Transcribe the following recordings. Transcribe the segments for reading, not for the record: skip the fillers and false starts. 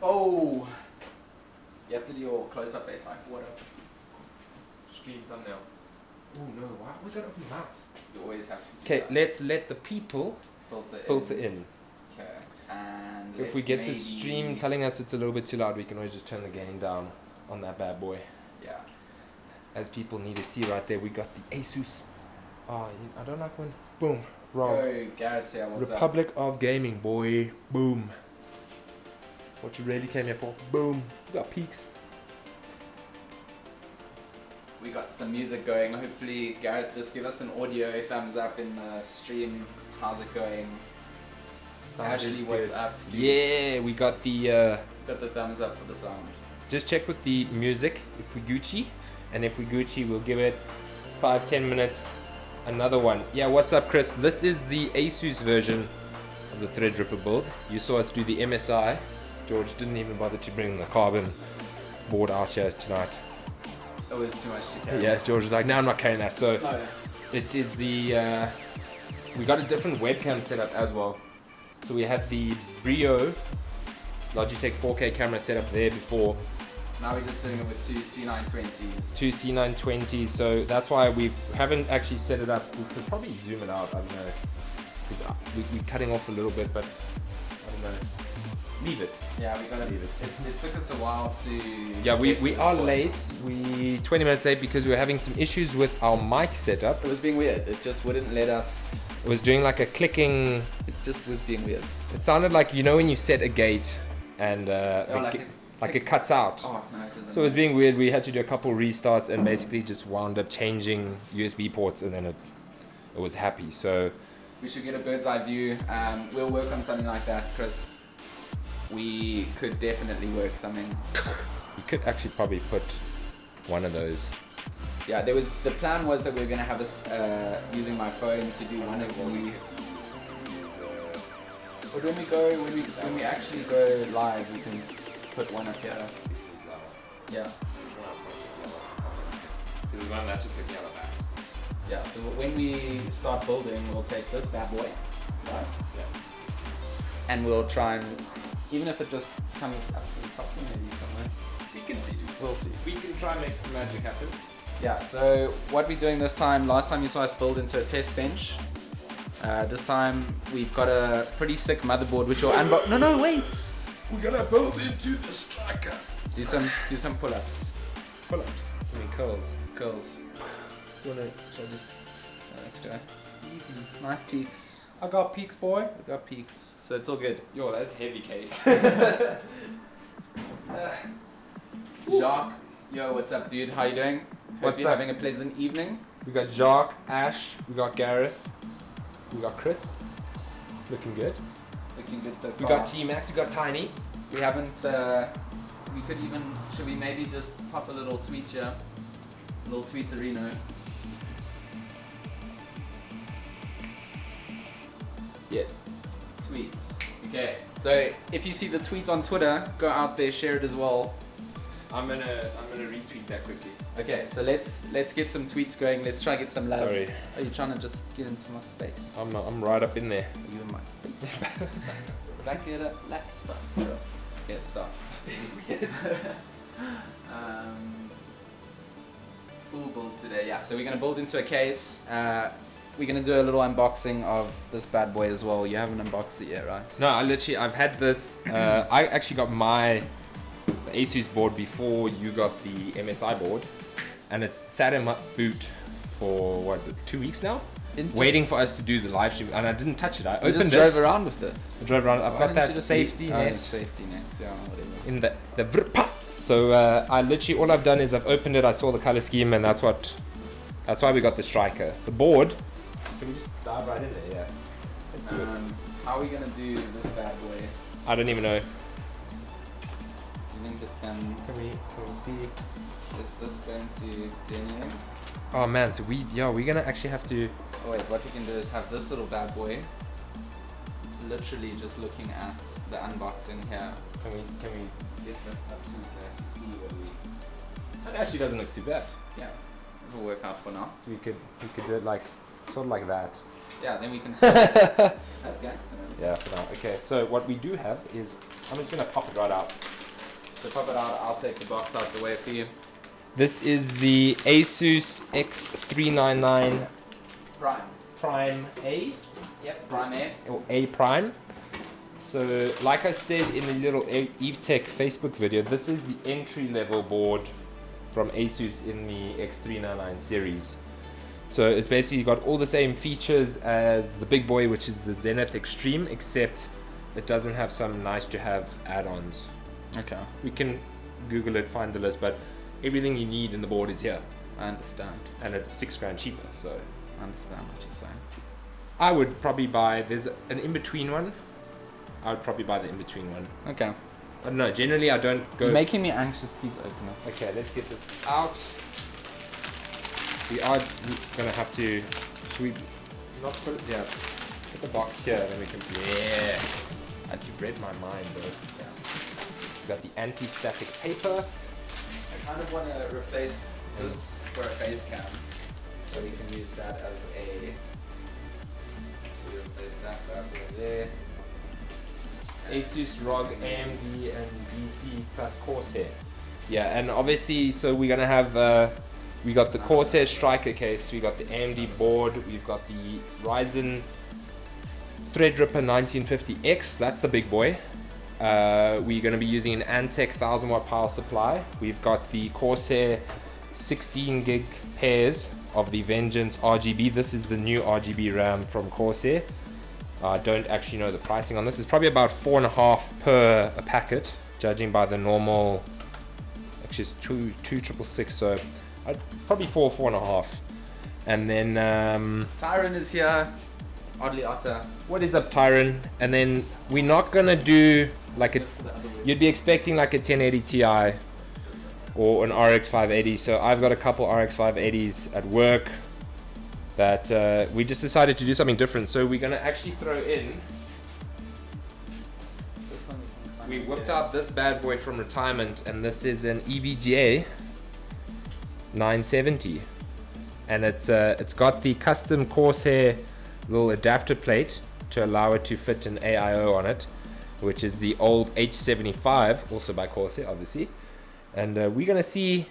Oh! You have to do your close-up face, like, what up? Stream thumbnail. Oh no, why was that open mouth? You always have to do Okay, that. let's let the people filter in. Okay, and If we get the stream telling us it's a little bit too loud, we can always just turn the gain down on that bad boy. Yeah. As people need to see right there, we got the ASUS. Oh, I don't like when... Boom. Wrong. Yo, Garrett's here, what's Republic of Gaming, boy. Boom. What you really came here for. Boom. We got peaks. We got some music going. Hopefully, Garrett, just give us an audio thumbs up in the stream. How's it going? Ashley, what's up? Dude? Yeah, we got the... Got the thumbs up for the sound. Just check with the music if we Gucci. And if we Gucci, we'll give it 5-10 minutes. Another one. Yeah, what's up, Chris? This is the ASUS version of the Threadripper build. You saw us do the MSI. George didn't even bother to bring the carbon board out here tonight. It was too much to carry. Yeah, George was like, no, I'm not carrying that. So Oh, yeah. it is the... we got a different webcam setup as well. So we had the Brio Logitech 4K camera set up there before. Now we're just doing it with two C920s. Two C920s, so that's why we haven't actually set it up. We could probably zoom it out, I don't know. Because we're cutting off a little bit, but I don't know. Leave it. Yeah, we gotta leave it. It took us a while to... Yeah, we are late. We 20 minutes late because we were having some issues with our mic setup. It was being weird. It just wouldn't let us... It was doing like a clicking... It just was being weird. It sounded like, you know when you set a gate and like it cuts out. Oh, no, it doesn't. So it was being weird. We had to do a couple restarts and basically just wound up changing USB ports, and then it was happy. So we should get a bird's eye view. We'll work on something like that, Chris. We could definitely work something. you could actually probably put one of those. Yeah, the plan was that we were gonna have us using my phone to do one of the. But when we actually go live, we can put one up here. Yeah. This is one that's just looking at our backs. Yeah. So when we start building, we'll take this bad boy, right? Yeah. And we'll try and, even if it just comes up to the top, maybe somewhere. We can see. We'll see. We can try and make some magic happen. Yeah, so what we're doing this time, last time you saw us build into a test bench. This time we've got a pretty sick motherboard which will unbox. No, wait! We're gonna build into the striker. Do some pull-ups. Pull-ups. I mean curls. Curls. Should I just... Let's go. Easy. Nice peaks. I got peaks, boy. We got peaks. So it's all good. Yo, that's heavy case. Jacques, yo, what's up, dude? How you doing? Hope you're having a pleasant evening. We got Jacques, Ash, we got Gareth, we got Chris. Looking good. Looking good so far. We got GeeMax, we got Tiny. We haven't, we could even, should we maybe just pop a little tweet here? A little tweeterino. Yes, tweets. Okay, so if you see the tweets on Twitter, go out there, share it as well. I'm gonna retweet that quickly. Okay, so let's get some tweets going. Let's try to get some love. Sorry. Are you trying to just get into my space? I'm right up in there. Are you in my space? Back it up, back it up. Okay, stop being weird. Full build today, yeah. So we're gonna build into a case. We're gonna do a little unboxing of this bad boy as well. You haven't unboxed it yet, right? No, I've had this. I actually got my ASUS board before you got the MSI board, and it's sat in my boot for what, 2 weeks now, waiting for us to do the live stream, and I didn't touch it. I opened it. You just drove around with it. I drove around. I've got that safety net. Safety nets, yeah, whatever. In the so I literally, all I've done is I've opened it. I saw the color scheme, and that's why we got the striker. The board. Can we just dive right in there? Yeah. Let's do it. How are we gonna do this bad boy? I don't even know. Do you think it can we see? Is this going to do anything? Oh man, so we're gonna actually have to. Oh wait, what we can do is have this little bad boy. Literally just looking at the unboxing here. Can we get this up so we can actually see where we? That actually doesn't look too bad. Yeah, it'll work out for now. So we could do it like sort of like that. Yeah, then we can start. That's gangster, man. Yeah, for now. Okay, so what we do have is, I'm just going to pop it right out. So pop it out, I'll take the box out the way for you. This is the ASUS X399 Prime A. Yep, Prime A. Or A Prime. So, like I said in the little Evetech Facebook video, this is the entry-level board from ASUS in the X399 series. So it's basically got all the same features as the big boy, which is the Zenith Extreme, except it doesn't have some nice-to-have add-ons. Okay. We can Google it, find the list, but everything you need in the board is here. I understand. And it's $6,000 cheaper, so... I understand what you're saying. I would probably buy... There's an in-between one. I would probably buy the in-between one. Okay. I don't know, generally I don't go... You're making me anxious, please open it. Okay, let's get this out. We are gonna have to... Should we not put it... Yeah. Put the box here, then we can... Yeah! You've read my mind, though. Yeah. We've got the anti-static paper. I kind of want to replace this for a face cam. So we can use that as a... So we replace that over there. ASUS ROG, AMD, and DC plus Corsair. Yeah, and obviously, so we're gonna have, we got the Corsair Striker case, we got the AMD board, we've got the Ryzen Threadripper 1950X, that's the big boy. We're gonna be using an Antec 1000 watt power supply. We've got the Corsair 16 gig pairs of the Vengeance RGB. This is the new RGB RAM from Corsair. I don't actually know the pricing on this. It's probably about $4.50 per a packet, judging by the normal. Actually, it's 2,666, so probably $4.50. And then Tyron is here. Oddly Otter. What is up, Tyron? And then we're not gonna do like a. You'd be expecting like a 1080 Ti or an RX 580. So I've got a couple RX 580s at work. That we just decided to do something different, so we're gonna actually throw in. We whipped out this bad boy from retirement, and this is an EVGA 970, and it's got the custom Corsair little adapter plate to allow it to fit an AIO on it, which is the old H75, also by Corsair, obviously. And we're gonna see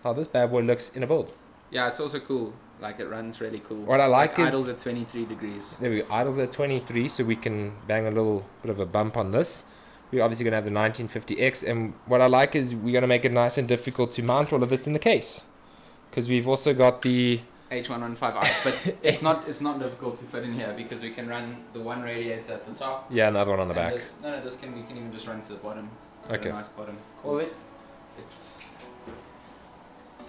how this bad boy looks in a build. Yeah, it's also cool. Like, it runs really cool. What I like is... idles at 23 degrees. There we go, idles at 23, so we can bang a little bit of a bump on this. We're obviously going to have the 1950X, and what I like is we're going to make it nice and difficult to mount all of this in the case. Because we've also got the... H115i, but it's not difficult to fit in here because we can run the one radiator at the top. Yeah, another one on the back. We can even just run to the bottom. It's got okay. A nice bottom. Cool. Well,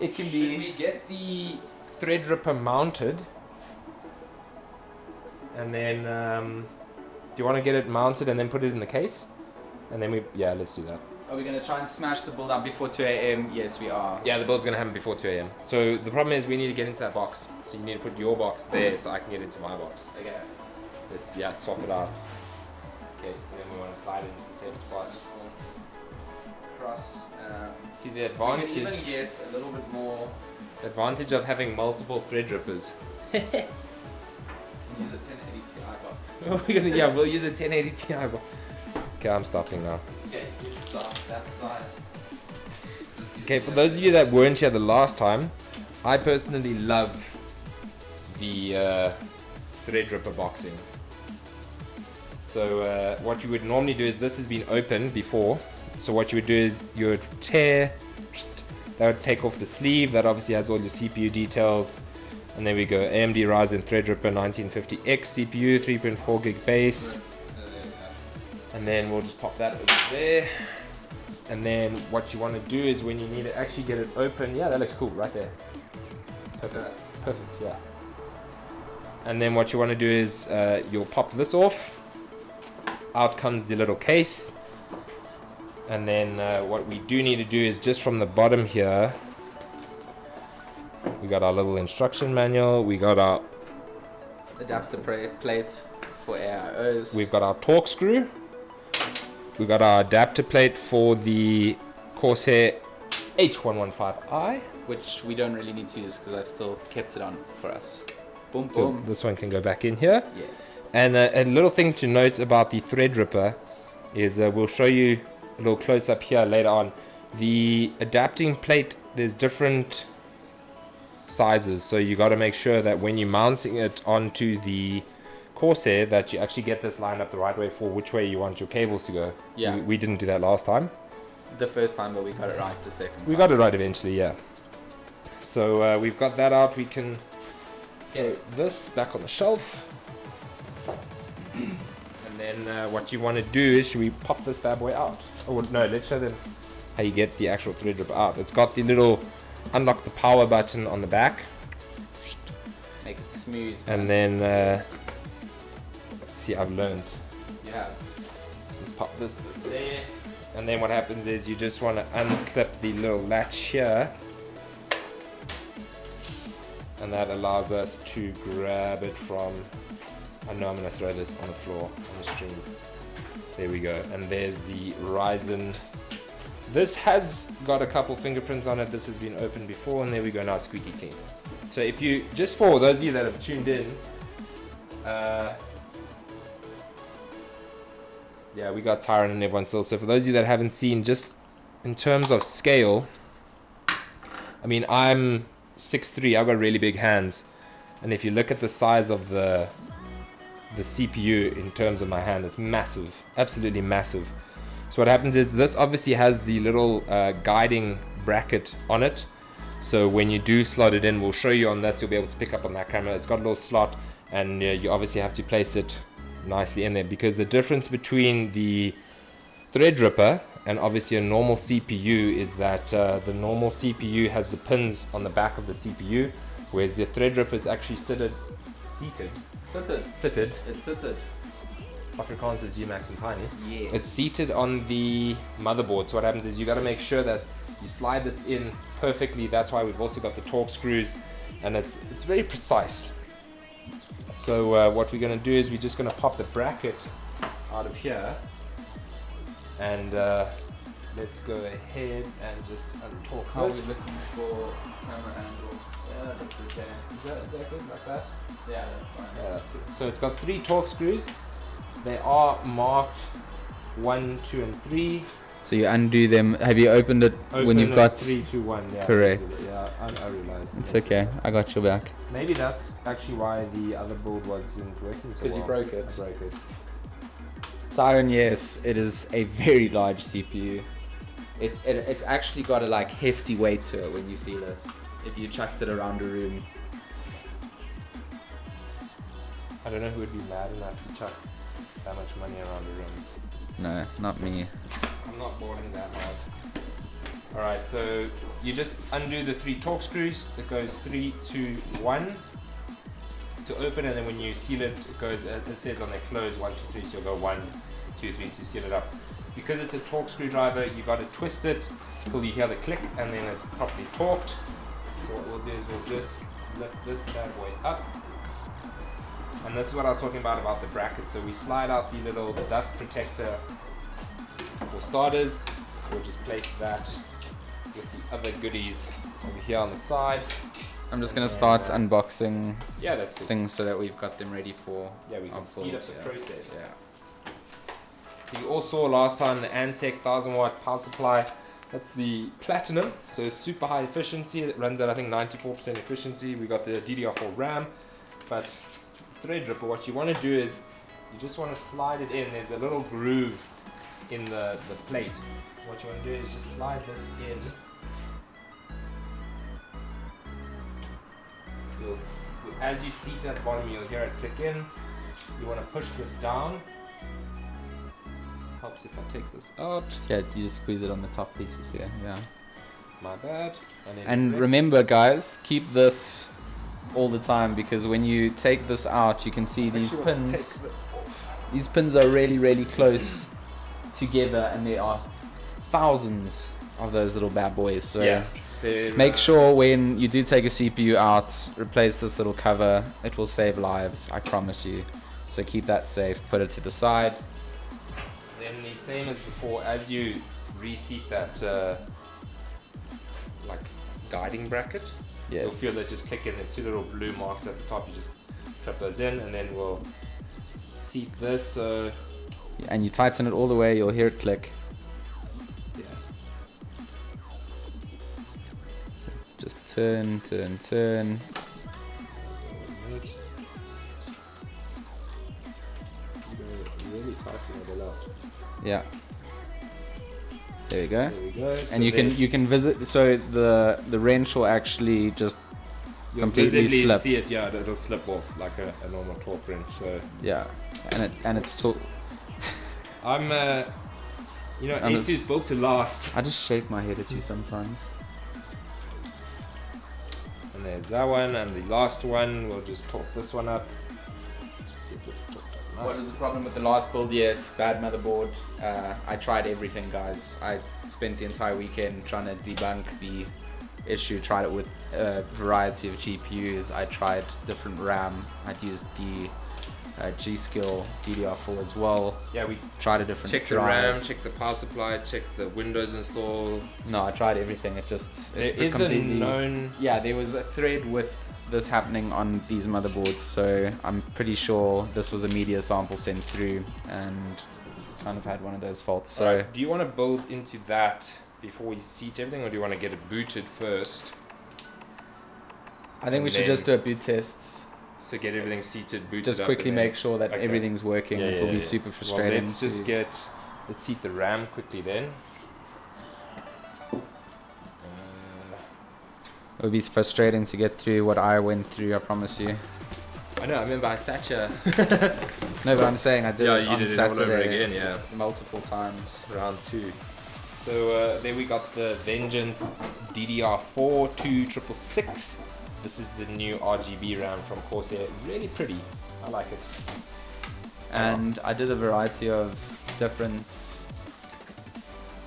it can be... Should we get the Threadripper mounted, and then do you want to get it mounted and then put it in the case, and then yeah, let's do that. Are we going to try and smash the build up before 2 a.m? Yes, we are. Yeah, the build's going to happen before 2 a.m. So the problem is we need to get into that box, so you need to put your box there so I can get into my box. Okay, let's swap it out. Okay, and then we want to slide it into the same spot. Cross. See the advantage. We can even get a little bit more. The advantage of having multiple Threadrippers. Use a 1080 Ti box. We'll use a 1080 Ti box. Okay, I'm stopping now. Okay, you stop that side. Okay, for those of you that weren't here the last time, I personally love the Threadripper boxing. So what you would normally do is, this has been opened before, so what you would do is you would tear. That would take off the sleeve, that obviously has all your CPU details. And then we go AMD Ryzen Threadripper 1950X CPU, 3.4 gig base. And then we'll just pop that over there. And then what you want to do is, when you need to actually get it open, yeah, that looks cool right there. Perfect, perfect, yeah. And then what you want to do is you'll pop this off. Out comes the little case. And then what we do need to do is, just from the bottom here, we got our little instruction manual, we got our adapter plates for AIOs, we've got our torque screw, we got our adapter plate for the Corsair H115i, which we don't really need to use because I've still kept it on for us. Boom, So boom. this one can go back in here. Yes. And a little thing to note about the Threadripper is we'll show you a little close up here later on. The adapting plate, there's different sizes, so you got to make sure that when you're mounting it onto the Corsair that you actually get this lined up the right way for which way you want your cables to go. Yeah. We didn't do that last time. The first time, but we got it right the second time. We got it right eventually, yeah. So we've got that out. We can get this back on the shelf. And then what you want to do is, should we pop this bad boy out? Oh no, let's show them how you get the actual Threadripper out. It's got the little unlock the power button on the back. Make it smooth. And then, see, I've learned. You have. Let's pop this there. And then what happens is you just want to unclip the little latch here. And that allows us to grab it from, I know I'm going to throw this on the floor on the stream. There we go. And there's the Ryzen. This has got a couple fingerprints on it. This has been opened before, and there we go. Now it's squeaky clean. So if you, just for those of you that have tuned in, yeah, we got Tyron and everyone still. So for those of you that haven't seen, just in terms of scale, I mean, I'm 6'3", I've got really big hands. And if you look at the size of the CPU in terms of my hand, it's massive, absolutely massive. So what happens is this obviously has the little guiding bracket on it. So when you do slot it in, we'll show you on this, you'll be able to pick up on that camera. It's got a little slot, and you obviously have to place it nicely in there, because the difference between the Threadripper and obviously a normal CPU is that the normal CPU has the pins on the back of the CPU, whereas the Threadripper is actually seated. It's seated. Afrikaans is GeeMax and Tiny. Yes. It's seated on the motherboard. So what happens is you got to make sure that you slide this in perfectly. That's why we've also got the torque screws, and it's very precise. So what we're going to do is we're just going to pop the bracket out of here, and let's go ahead and just untorque How are we this. looking for camera angle? Yeah, that looks okay. Is that good like that? Yeah, that's fine. Yeah, that's good. So it's got 3 torque screws. They are marked 1, 2, and 3. So you undo them. Have you opened it when you've got 3, 2, 1? Yeah, correct? Yeah, I realize. It's okay. I got your back. Maybe that's actually why the other build wasn't working so well. Because you broke it. I broke it. Tyron, yes, it is a very large CPU. It's actually got a like hefty weight to it when you feel it. If you chucked it around a room. I don't know who would be mad enough to chuck that much money around the room. No, not me. I'm not boarding that hard. Alright, so you just undo the 3 torque screws. It goes 3, 2, 1 to open, and then when you seal it, it goes, it says on there close 1, 2, 3, so you'll go 1, 2, 3 to seal it up. Because it's a torque screwdriver, you got to twist it till you hear the click, and then it's properly torqued. So what we'll do is we'll just lift this bad boy up. And this is what I was talking about the bracket. So we slide out the dust protector for starters. We'll just place that with the other goodies over here on the side. I'm just gonna start unboxing that's cool. things so that we've got them ready for. Yeah, we can speed up the process. Yeah. So you all saw last time the Antec 1000 watt power supply. That's the Platinum, so super high efficiency. It runs at I think 94% efficiency. We got the DDR4 RAM, but Threadripper, what you want to do is you just want to slide it in. There's a little groove in the plate. What you want to do is just slide this in. As you seat at the bottom, you'll hear it click in. You want to push this down. Helps if I take this out. Yeah, you just squeeze it on the top pieces here. Yeah. My bad. And remember, guys, keep this all the time, because when you take this out, you can see these pins. These pins are really, really close together, and there are thousands of those little bad boys. So yeah, make sure when you do take a CPU out, replace this little cover. It will save lives, I promise you. So keep that safe. Put it to the side. Then the same as before, as you reseat that like guiding bracket, you'll feel that just click in. There's 2 little blue marks at the top. You just Trap those in, and then we'll seat this. So and you tighten it all the way, you'll hear it click. yeah. Just turn. Really tighten it a lot. Yeah. There we go. There we go. And So you can visit. So the wrench will actually just you'll completely visibly slip. see it. Yeah, it'll slip off like a normal torque wrench. So Yeah, and it's I'm you know, And ASUS built to last. I just shake my head at you sometimes. And there's that one, and the last one, we'll just torque this one up. Get this torqued up nice. What is the problem with the last build? Yes, bad motherboard. I tried everything, guys. I spent the entire weekend trying to debunk the issue. Tried it with a variety of GPUs. I tried different RAM. I'd used the G-Skill DDR4 as well. Yeah, we Tried a different check the drive. RAM, check the power supply, check the Windows install. No, I tried everything. It just There it is a completely, known. yeah, there was a thread with this happening on these motherboards, so I'm pretty sure this was a media sample sent through and kind of had one of those faults. So Alright, do you want to build into that before we seat everything, or do you want to get it booted first? I think we and should just do then- a boot tests. So get everything seated, booted Just up, quickly and then- make sure that Okay. everything's working. Yeah, It yeah, will be yeah. super Well, frustrating. let's just let's seat the RAM quickly then. It would be frustrating to get through what I went through, I promise you. I know, I remember I sat here. No, but I'm saying I did Yeah, it you on did it all Saturday over again, yeah. multiple times. Round 2. So there we got the Vengeance DDR4 2666. This is the new RGB RAM from Corsair. Really pretty. I like it. And I did a variety of different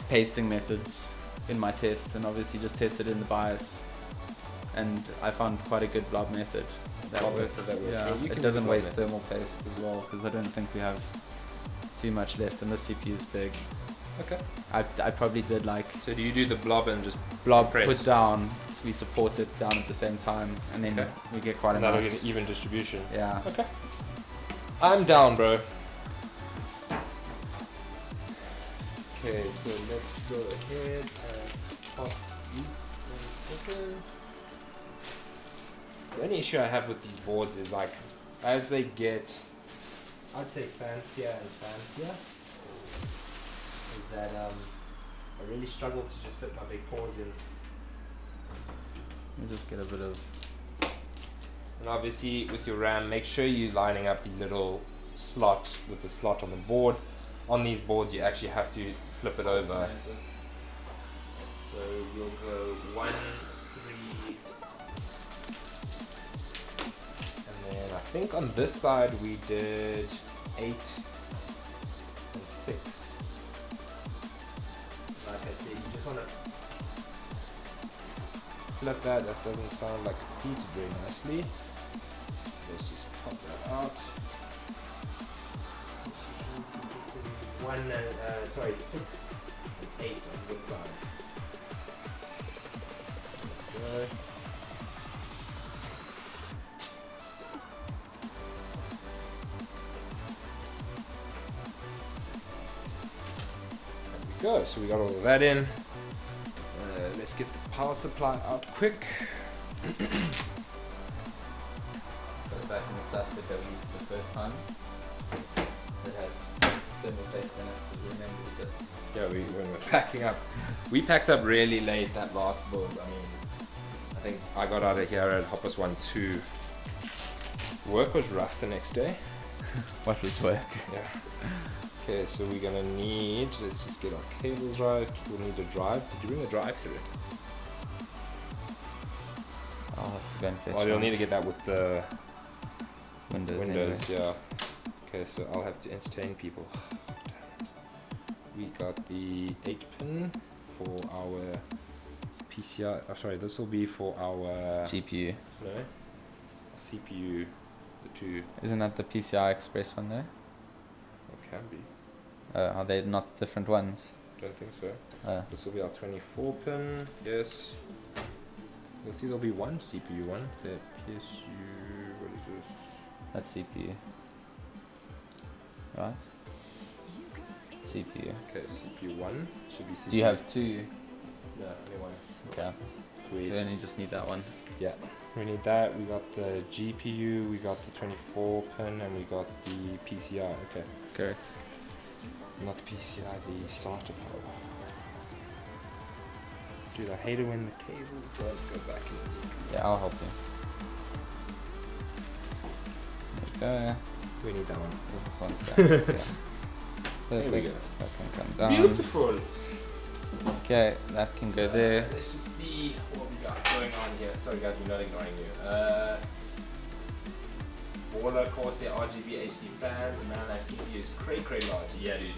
pasting methods in my test, and obviously just tested in the BIOS. And I found quite a good blob method. Blob method that works. Yeah, Yeah, you can it do doesn't blob waste method. thermal paste as well, because I don't think we have too much left, and this CPU is big. Okay. I probably did like So do you do the blob and just blob press? put down, we support it down at the same time, and then Okay. we get quite a and that'll nice, get an even distribution? yeah. Okay. I'm down, bro. Okay, so let's go ahead and pop these. The only issue I have with these boards is like, as they get, I'd say fancier and fancier, is that I really struggle to just fit my big paws in. Let me just get a bit of, And obviously with your RAM, make sure you're lining up the little slot with the slot on the board. On these boards you actually have to flip it over. So we'll go 1, 3, and then I think on this side we did 8 and 6. Like I said, you just want to flip that. That doesn't sound like it's seated very nicely. Let's just pop that out. 6 and 8 on this side. There we go. So we got all of that in. Let's get the power supply out quick. put it back in the plastic that we used the first time. It had thermal paste in it, but remember we just... Yeah, when we're packing up, we packed up really late that last build. I mean, I think I got out of here at 1:02. Work was rough the next day. What was work? Yeah. Okay, so we're gonna need, let's just get our cables right. We'll need a drive. Did you bring a drive through? I'll have to go and fetch Well, you'll one. need to get that with the Windows Windows, anyway. yeah. Okay, so I'll have to entertain people. We got the 8-pin for our PCI. Oh, sorry, this will be for our GPU. no CPU. The two. Isn't that the PCI Express one there? It can be. Are they not different ones? Don't think so. This will be our 24-pin. Yes. You'll see there'll be one CPU one. The PSU. What is this? That's CPU. Right? CPU. Okay, CPU 1 should be CPU. Do you have 2? No, only 1. Okay. Sweet. We only just need that one. Yeah, we need that. We got the GPU, we got the 24 pin, and we got the PCI. Okay. Correct. Not the PCI, the starter power. Dude, I hate it when the cables go back in. Yeah, I'll help you. There we go. We need that one. This is one step. Okay. There we go. That can come down. Beautiful. Okay, that can go there. Let's just see what we got going on here. Sorry guys, we're not ignoring you. Baller Corsair RGB HD fans. Man, that CPU is cray large. Yeah, dude.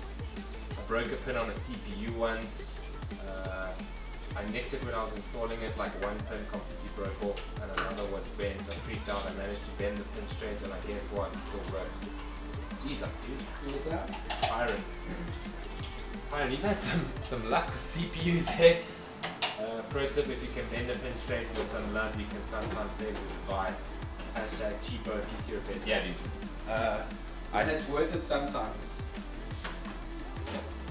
I broke a pin on a CPU once. I nicked it when I was installing it, like one pin completely broke off and another was bent. I freaked out, I managed to bend the pin straight and I guess what, it still broke. Jeez, dude. Who was that? Byron. Byron, you've had some luck with CPUs here. Pro tip, if you can bend a pin straight with some love, you can sometimes save the device. Hashtag cheapo PC repairs. Yeah, dude. And it's worth it sometimes.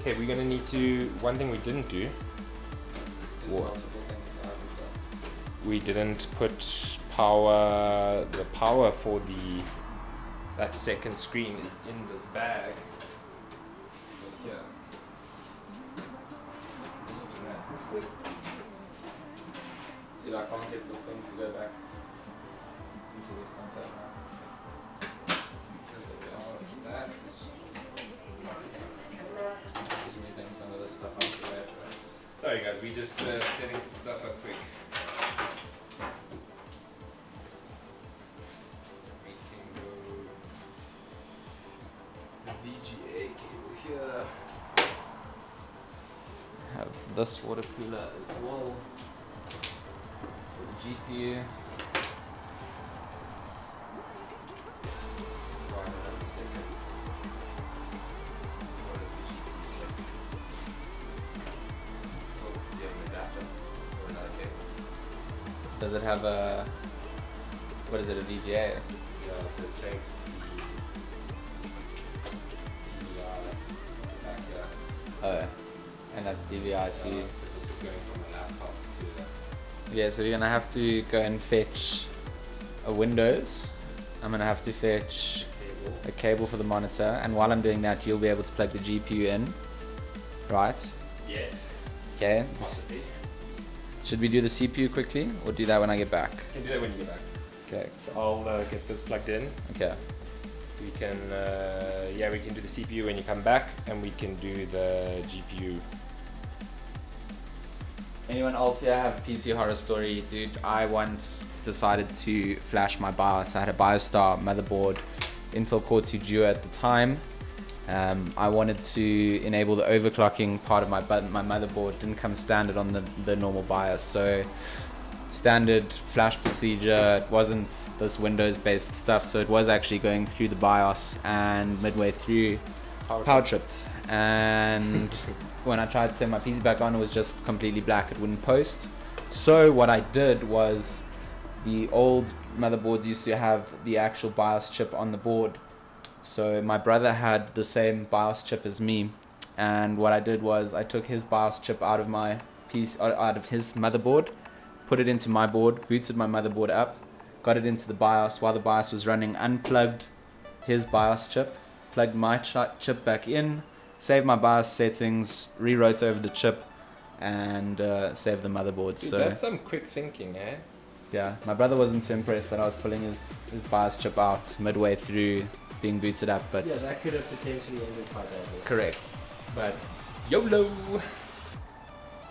Okay, we're gonna need to, one thing we didn't do, we didn't put the power for that second screen is in this bag. Here. Dude, I can't get this thing to go back into this contact now. Because that is just moving some of this stuff out the way. Sorry guys, we just setting some stuff up quick. We can go the VGA cable here. Have this water cooler as well for the GPU. Does it have a, what is it, a VGA? Yeah, so it takes the back here. Oh, and that's DVI too. This is going from a laptop to the... Yeah, so you're gonna have to go and fetch a Windows. I'm gonna have to fetch a cable for the monitor, and while I'm doing that, you'll be able to plug the GPU in, right? Yes. Okay. Possibly. Should we do the CPU quickly, or do that when I get back? You can do that when you get back. Okay. So I'll get this plugged in. Okay. We can, yeah, we can do the CPU when you come back, and we can do the GPU. Anyone else here have a PC horror story? Dude, I once decided to flash my BIOS. I had a BIOStar motherboard, Intel Core 2 Duo at the time. I wanted to enable the overclocking part of my motherboard. Didn't come standard on the normal BIOS, so standard flash procedure. It wasn't this Windows based stuff, so it was actually going through the BIOS, and midway through power tripped, and when I tried to turn my PC back on, it was just completely black. It wouldn't post. So what I did was, the old motherboards used to have the actual BIOS chip on the board. So my brother had the same BIOS chip as me, and what I did was I took his BIOS chip out of my piece, out of his motherboard, put it into my board, booted my motherboard up, got it into the BIOS while the BIOS was running, unplugged his BIOS chip, plugged my chip back in, saved my BIOS settings, rewrote over the chip, and saved the motherboard. Dude, so that's some quick thinking, eh? yeah, my brother wasn't too impressed that I was pulling his BIOS chip out midway through being booted up, but yeah, that could have potentially ended quite badly. correct. But YOLO!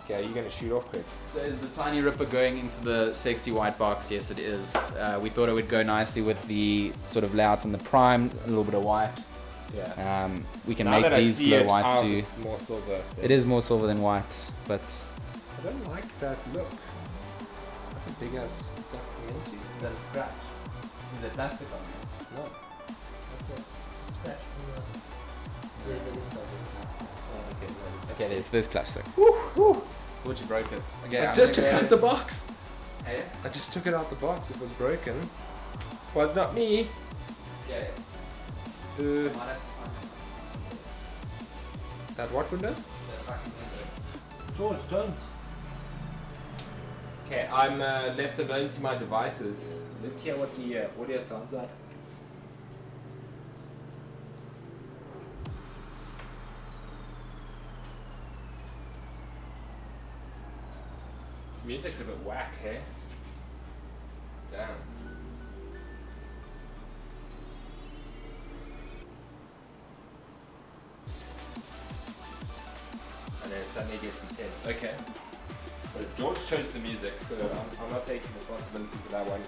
Okay, are you going to shoot off quick? So is the Tiny Ripper going into the sexy white box? Yes, it is. We thought it would go nicely with the sort of layout on the Prime, a little bit of white. Yeah. We can Now make that these I see glow it white out, too. it's more silver. It is more silver than white, but I don't like that look. That's a big ass documentary. is that a scratch? Is there plastic on there? No. Okay, there's plastic. Thought you broke it. Okay, I just took it out the box. Hey? I just took it out the box. It was broken. Was not me. Yeah, Okay. That what windows? George, don't. Okay, I'm left alone to my devices. Let's hear what the audio sounds like. This music's a bit whack, hey? Damn. And then it suddenly gets intense. Okay. But George chose the music, so I'm not taking responsibility for that one.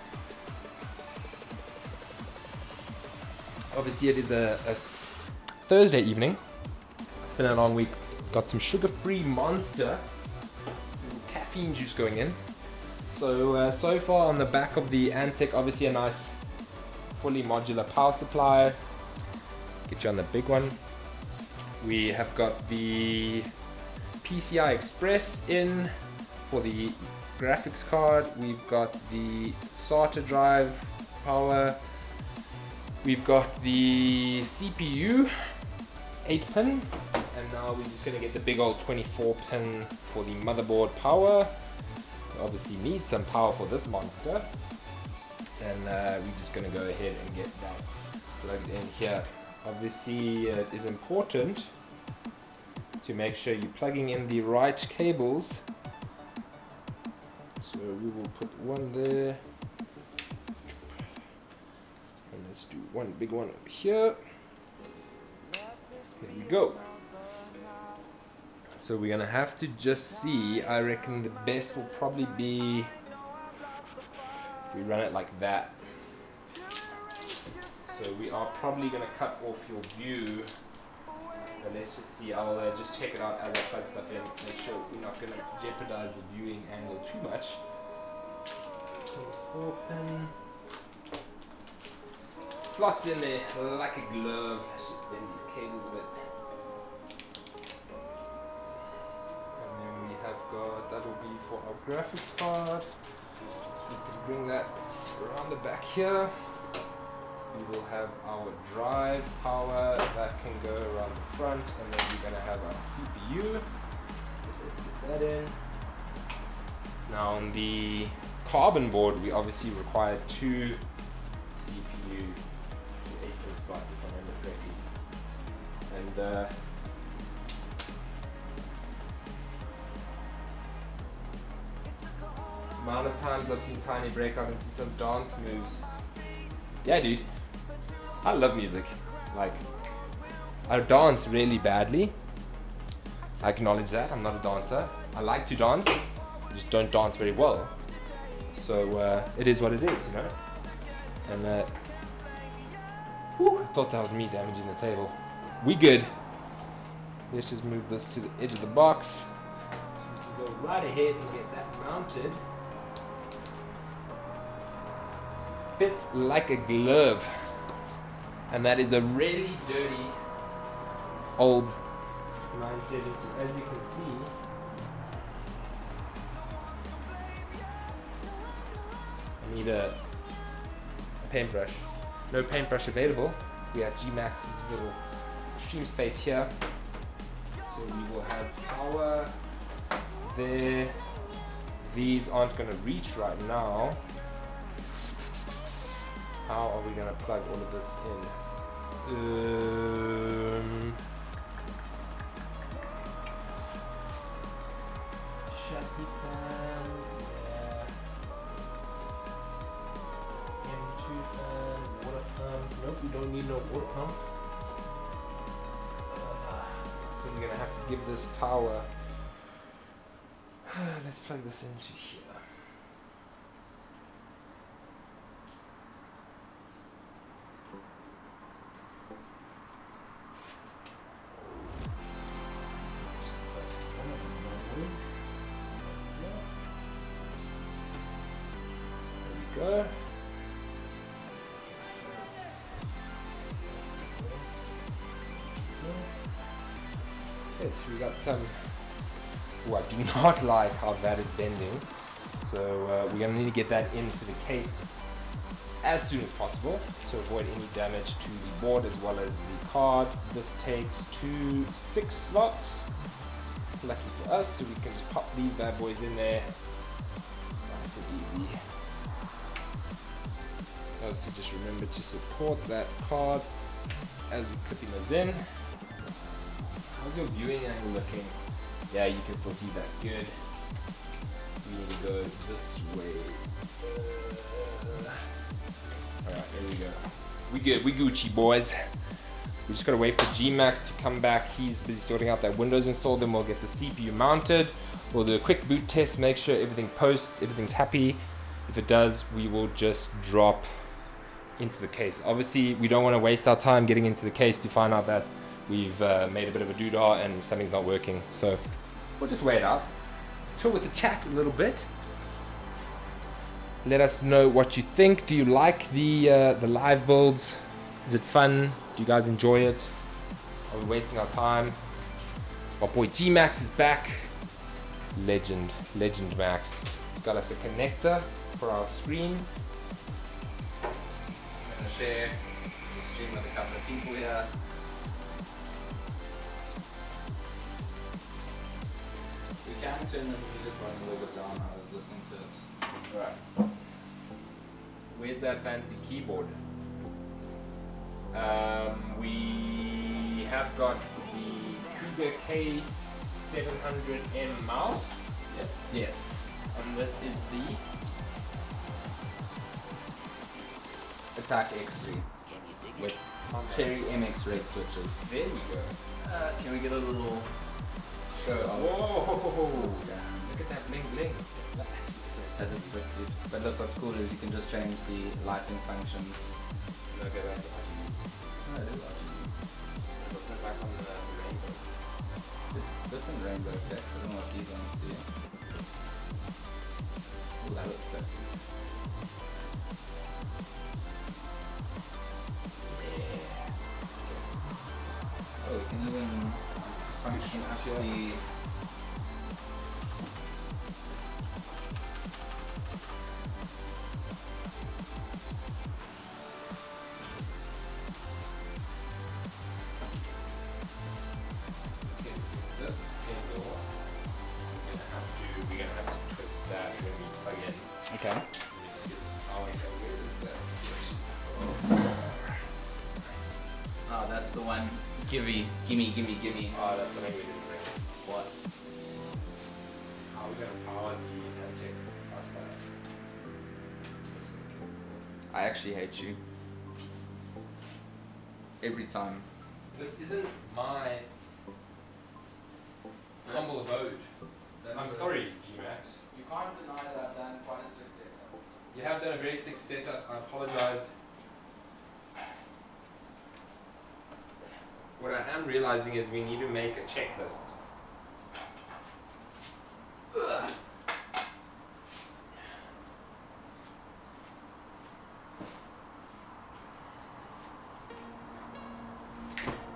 Obviously it is a Thursday evening. It's been a long week. Got some sugar-free Monster. Some caffeine juice going in. So, so far on the back of the Antec, obviously a nice fully modular power supply. Get you on the big one. We have got the PCI Express in for the graphics card. We've got the SATA drive power. We've got the CPU 8-pin, and now we're just gonna get the big old 24-pin for the motherboard power. We obviously need some power for this monster, and we're just gonna go ahead and get that plugged in here. Obviously it is important to make sure you're plugging in the right cables. So we will put one there, and let's do one big one over here. There we go. So we're gonna have to just see. I reckon the best will probably be if we run it like that. So we are probably gonna cut off your view. But let's just see. I'll just check it out as I plug stuff in. Make sure we're not gonna jeopardize the viewing angle too much. 24-pin. Slots in there like a glove. Let's just bend these cables a bit. And then we have got, that'll be for our graphics card. So we can bring that around the back here. We will have our drive power that can go around the front, and then we're going to have our CPU. Let's get that in. Now on the carbon board, we obviously require 2 CPU 8-pin slots, if I remember correctly. And amount of times I've seen Tiny break out into some dance moves. Yeah, dude. I love music. Like, I dance really badly. I acknowledge that. I'm not a dancer. I like to dance. I just don't dance very well. So it is what it is, you know. And whew, I thought that was me damaging the table. We good. Let's just move this to the edge of the box, so we can go right ahead and get that mounted. Fits like a glove, and that is a really dirty old 970, as you can see. I need a paintbrush. No paintbrush available. We have GeeMax's little stream space here, so we will have power there. These aren't going to reach right now. How are we going to plug all of this in? Chassis fan, yeah. M2 fan, water pump. Nope, we don't need no water pump. So we're going to have to give this power. Let's plug this into here. Go. Okay, so we got some. Oh, I do not like how that is bending. So we're gonna need to get that into the case as soon as possible to avoid any damage to the board as well as the card. This takes 6 slots. Lucky for us, so we can just pop these bad boys in there. Nice and easy. Also just remember to support that card as we're clipping those in. How's your viewing angle looking? Yeah, you can still see that good. We need to go this way. Alright, there we go. We good, we Gucci boys. We just gotta wait for GeeMax to come back. He's busy sorting out that Windows install, then we'll get the CPU mounted. We'll do a quick boot test, make sure everything posts, everything's happy. If it does, we will just drop into the case. Obviously, we don't want to waste our time getting into the case to find out that we've made a bit of a doodah and something's not working. So we'll just wait out. Chill with the chat a little bit. Let us know what you think. Do you like the live builds? Is it fun? Do you guys enjoy it? Are we wasting our time? My boy GeeMax is back. Legend Max. It's got us a connector for our screen. I'm gonna share the stream with a couple of people here. We can turn the music volume a little bit down. I was listening to it. Alright. Where's that fancy keyboard? We have got the Cougar K700M mouse. Yes. Yes. And this is the Attack X3 with Cherry MX red switches. There we go. Can we get a little show of? Whoa! Look at that bling bling. That is so cute. But look, what's cool is you can just change the lighting functions. Look at that. No, it is RGB. Put it back on the rainbow. It's different rainbow effects. I don't know what these ones do. Ooh, that looks so cute. Oh, we can even function actually. Okay, so this cable is we're gonna have to twist that when we plug in. Okay. Let me just get some power cable. Oh, that's the one. Gimme. Oh, that's something we didn't bring. What? How are we gonna power the Evetech bus bar? I actually hate you. Every time. This isn't my humble abode. I'm sorry, GeeMax. You can't deny that I've done quite a sick setup. You have done a very sick setup. I apologize. What I am realizing is we need to make a checklist. Ugh.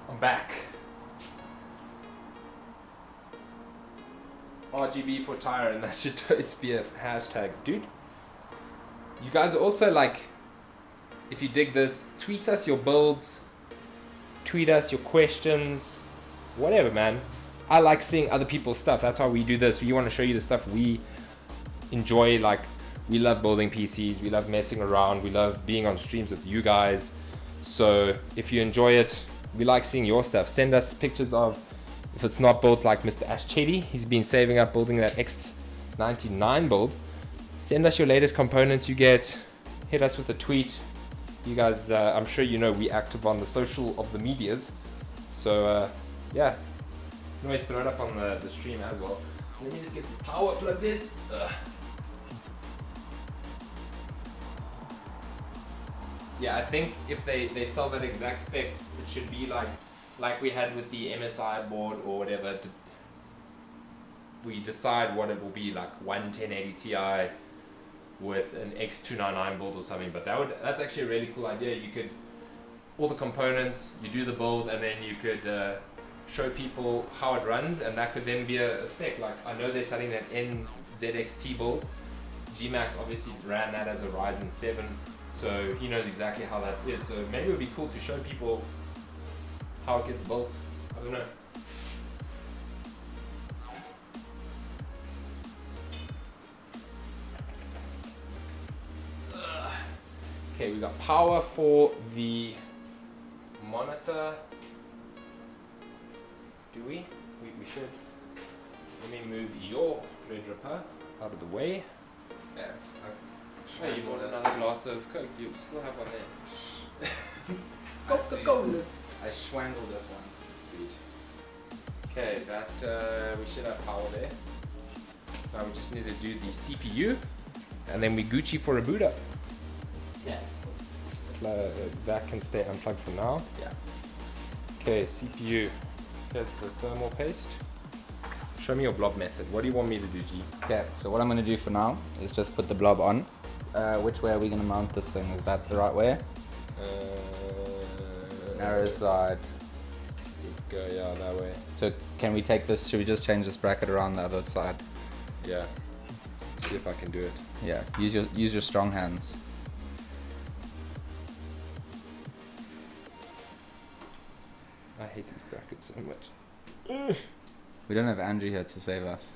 I'm back. RGB for tire, and that should it's be a hashtag, dude. You guys are also like, if you dig this, tweet us your builds. Tweet us your questions, whatever, man. I like seeing other people's stuff. That's why we do this. We want to show you the stuff we enjoy. Like, we love building PCs. We love messing around. We love being on streams with you guys. So if you enjoy it, we like seeing your stuff. Send us pictures of, if it's not built like Mr. Ash Chetty, he's been saving up building that X99 build. Send us your latest components you get. Hit us with a tweet. You guys, I'm sure you know we active on the social of the medias. So yeah, always throw it up on the stream as well. Let me just get the power plugged in. Ugh. Yeah, I think if they sell that exact spec, it should be like we had with the MSI board or whatever. We decide what it will be, like one 1080 Ti with an X299 build or something. But that's actually a really cool idea. You could, all the components, you do the build, and then you could show people how it runs, and that could then be a spec. Like, I know they're selling that NZXT build. GeeMax obviously ran that as a Ryzen 7, So he knows exactly how that is. So maybe it would be cool to show people how it gets built. I don't know. Okay, we got power for the monitor. Do we? We should. Let me move your Threadripper out of the way. Yeah. Hey, you bought another glass of Coke. You still have one there. Coca-Colas. I schwangled this one. Sweet. Okay, that we should have power there. Now we just need to do the CPU, and then we Gucci for a boot up. Yeah. That can stay unplugged for now. Yeah. Okay, CPU. Here's the thermal paste. Show me your blob method. What do you want me to do, G? Okay, so what I'm going to do for now is just put the blob on. Which way are we going to mount this thing? Is that the right way? Narrow side. Go, yeah, that way. So can we take this, should we just change this bracket around the other side? Yeah. Let's see if I can do it. Yeah, use your strong hands. I hate these brackets so much. We don't have Andrew here to save us.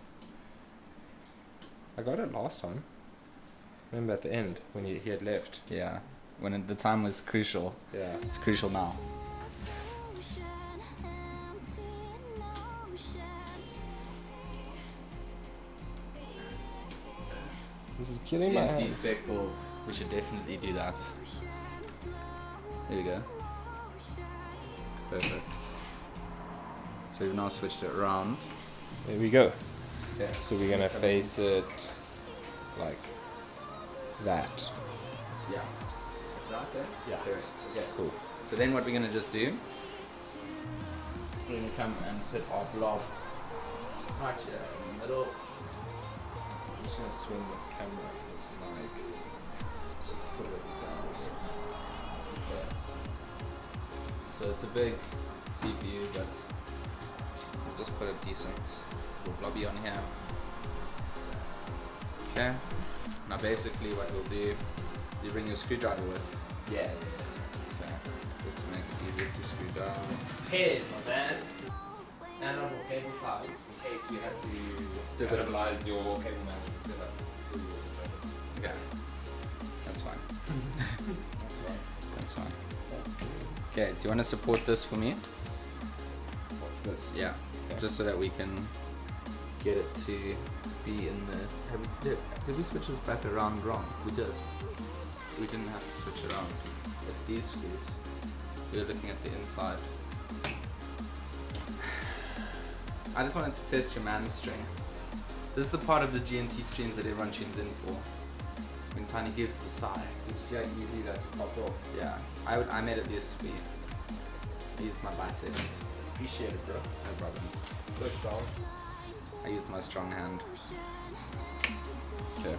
I got it last time. Remember at the end when he had left? Yeah, when the time was crucial. Yeah. It's crucial now. This is killing my hands. spec build. We should definitely do that. There we go. Perfect. So we've now switched it around. There we go. Yeah. So we're gonna face it like that. Yeah. Right there? Yeah. Okay. Cool. So then what we're gonna just do, we're gonna come and put our blob right here in the middle. I'm just gonna swing this camera this mic. Just put it down. Okay. So it's a big CPU, but we'll just put a decent little blobby on here. Okay. Now basically what we'll do is you bring your screwdriver with. Yeah. Okay. Just to make it easier to screw down. Head, my man. And on cable ties in case we had to cannibalize your cable management setup. Okay. That's fine. That's right. That's fine. Okay, do you want to support this for me? What, this? Yeah. Okay. Just so that we can get it to be in the... Did we switch this back around wrong? We did. We didn't have to switch around. It's these screws. We were looking at the inside. I just wanted to test your man string. This is the part of the GNT streams that everyone tunes in for. When Tiny gives the sigh. You see how easily that's popped off? Yeah, I made it this for you. I used my biceps. Appreciate it, bro. No problem. So strong. I used my strong hand. Okay.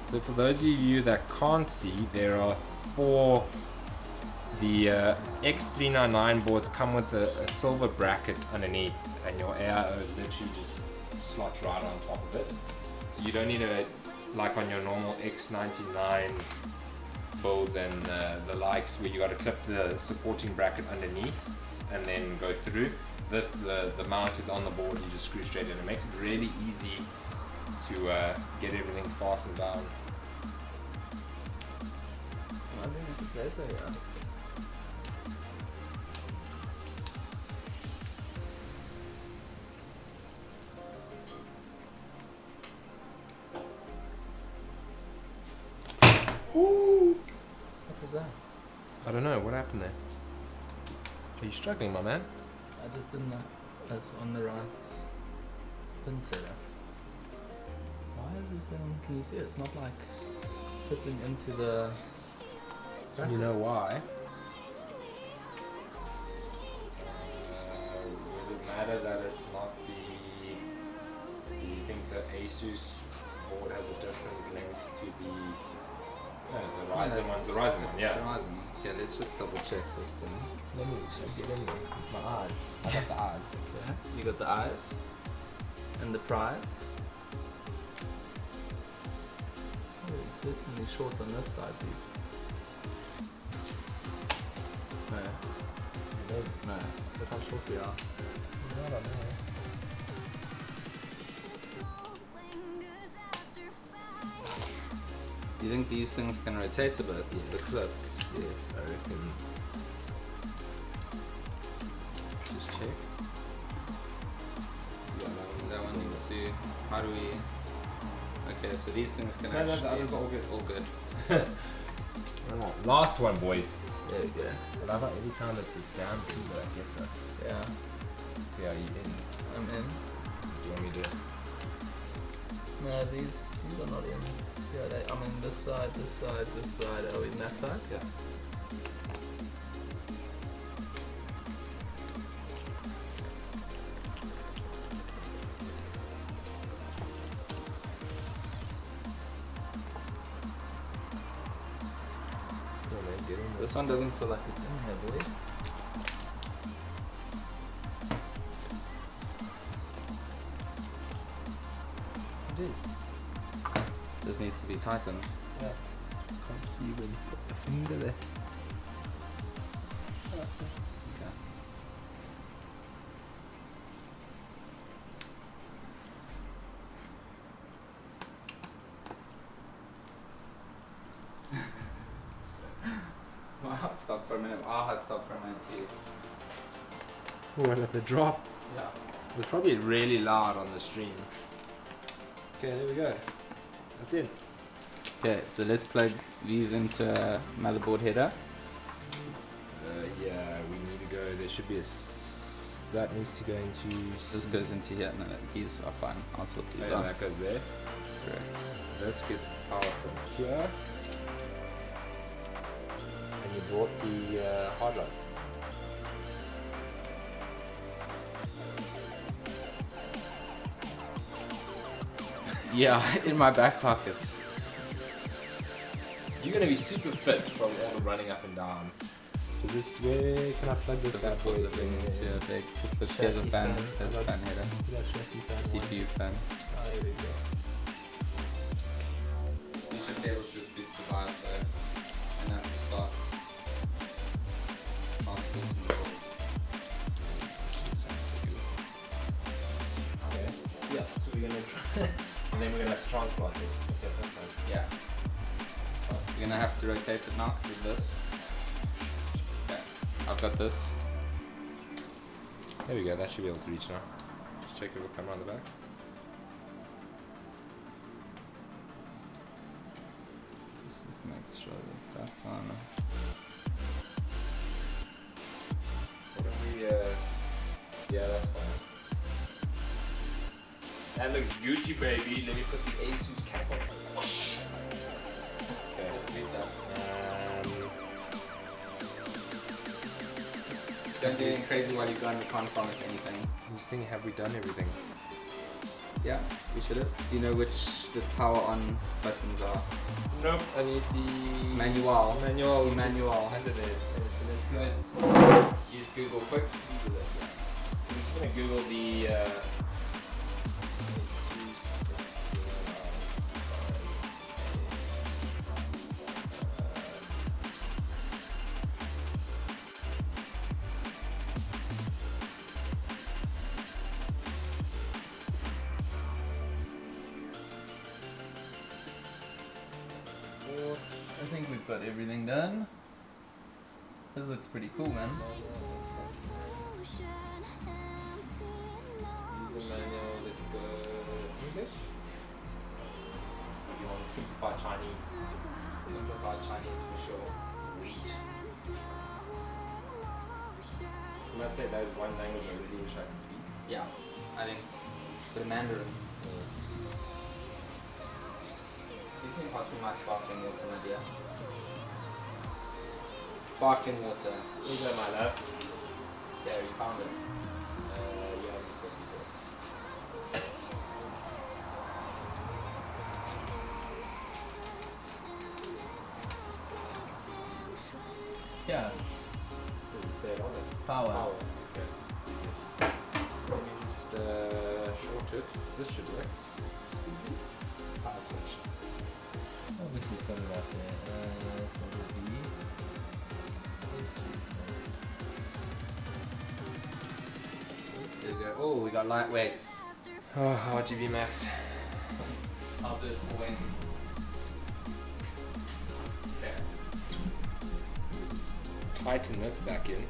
So for those of you that can't see, there are 4 the X399 boards come with a silver bracket underneath, and your AIO literally just slots right on top of it. So you don't need to, like on your normal X99 builds and the likes, where you got to clip the supporting bracket underneath and then go through. This, the mount is on the board, you just screw straight in. It makes it really easy to get everything fastened down. I think it's a potato, yeah. What was that? I don't know, what happened there? Are you struggling, my man? I just didn't know it's on the right pin setup. Why is this thing, can you see it? It's not like fitting into the bracket. You know why? Would it matter that it's not the... Do you think the ASUS board has a different length to the... the Ryzen one? The Ryzen one, yeah. The Ryzen. Okay, let's just double check this thing. Let me check it anyway. My eyes. I got the eyes. Okay. You got the eyes and the prize. What is certainly short on this side, dude. No. No. Look how short we are. I don't know. Do you think these things can rotate a bit? Yes. The clips? Yes, I reckon. Just check. Yeah, that one needs to. How do we? Okay, so these things can No, actually. the others all good. All good. Alright, last one, boys. There we go. I love how every time it's this damn people that gets us. Yeah. Yeah, are you in? I'm in. Do you want me to? No, these are not in. Yeah, I'm in this side, this side, this side. Are we in that side? Yeah. This one doesn't feel like it's in here, boy. It is. This needs to be tightened. Yeah. Can't see when you put the finger there. Okay. My heart stopped for a minute. Our heart stopped for a minute too. What at the drop? Yeah. It was probably really loud on the stream. Okay, there we go. That's it. Okay, so let's plug these into a motherboard header. Yeah, we need to go. There should be a. That needs to go into. This goes into here. No, these are fine. I'll sort these Yeah, out. that goes there. Correct. This gets its power from here. And you brought the hard drive. Yeah, in my back pockets. You're gonna be super fit from all the running up and down. Is this where can I plug this bad boy thing into a big? Just here's a fan. There's a fan header. CPU fan. Oh, there we go. You should be able to just boot the device though, and have to start transporting the calls. Okay. Yeah, so we're gonna try and then we're gonna have to transport it. Okay, that's fine. Yeah. You're gonna have to rotate it now because of this. Okay, I've got this. There we go, that should be able to reach now. Just check if it'll come around the back. Let's just make sure that that's on. What if we, yeah, that's fine. That looks Gucci, baby. Let me put the ASUS cap on. Okay, Beats up. Don't do anything crazy while you're gone. We can't promise anything. I'm just thinking, have we done everything? Yeah, we should have. Do you know which the power on buttons are? Nope, I need the Manual. Manual. The manual. Under there. Okay, so let's go ahead. Use Google quick. So we're just gonna Google the I think we've got everything done. This looks pretty cool, man. user manual. Let's go English. You want simplified Chinese? Simplified Chinese for sure. Reach. You must say that is one language I really wish I could speak. Yeah, I think the Mandarin. Please can you pass me my sparkling water, my dear? Sparkling water. Is that my love? Yeah, you found it. Yeah, I'm just looking for it. Yeah, Does it say it on it? power. Power. Okay. Let me just short it. This should work. Power switch. this has got it out there. So it will be. There we go. Oh, we got lightweights. Oh, GeeMax. I'll do it for when. Okay. Let's tighten this back in.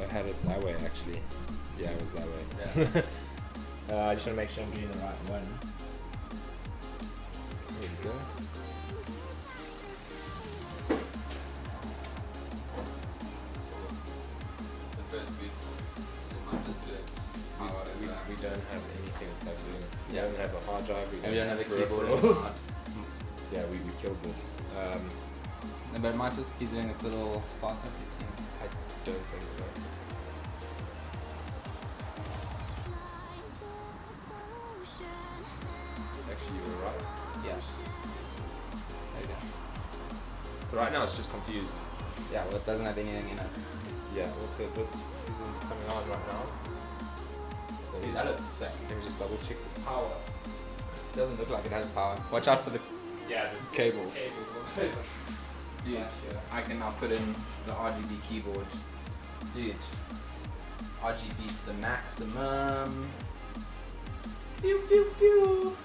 I had it that way actually. Yeah, it was that way. Yeah. I just want to make sure I'm doing the right one. There we go. It's the first boots. It might just do its power. We don't have anything plugged in. We Yeah. don't have a hard drive. And we don't have a keyboard. peripherals. Yeah, we killed this. No, but it might just be doing its little startup routine. I don't think so. Actually, you were right. Yeah. There you go. So right now it's just confused. Yeah, well, it doesn't have anything in it. Yeah, also this isn't coming on right now. Dude, that looks sick. Let me just double check the power. It doesn't look like it has power. Watch out for the Yeah, there's cables. Dude, Yeah. I can now put in the RGB keyboard. Dude, RGB to the maximum. Pew pew pew.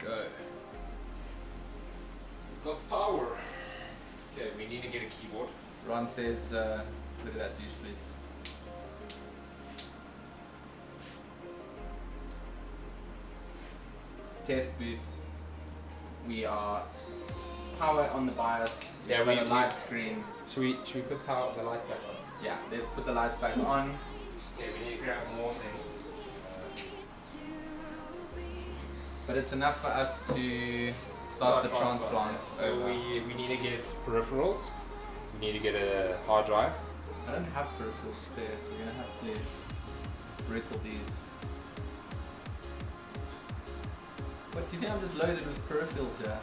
Go. Got power. Okay, we need to get a keyboard. Ron says, look at that douche, please. Test boots. We are power on the BIOS. Yeah, We've we got a light screen. Should we put the light back on? Yeah, let's put the lights back on. Okay, we need to grab more things. But it's enough for us to start the transplant. So we need to get peripherals. We need to get a hard drive. I don't have peripherals spare, so we're gonna have to brittle these. But do you think I'm just loaded with peripherals here?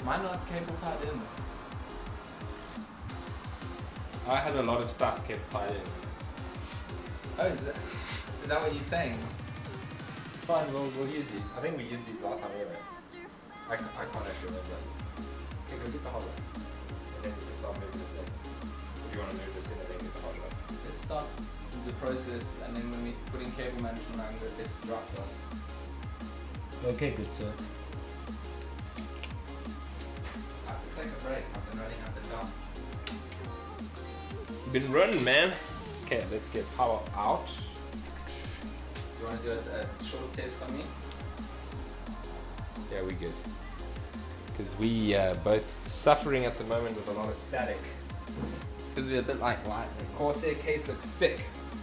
Mine not cable tied in. I had a lot of stuff kept tied in. Oh, is that what you're saying? It's fine, we'll use these. I think we used these last time anyway. I can't actually remember. Okay, go get the hard drive. And then we can start moving this in. If you want to move this in and then get the hard drive. Let's start the process, and then when we put in cable management, I'm going to get to drop those. Okay, good sir. I have to take a break. I've been running up and down. You've been running, man. Okay, let's get power out. You want to do a short test on me? Yeah, we good. Because we both suffering at the moment with a lot of static. It's because we're a bit like lightning. Corsair case looks sick.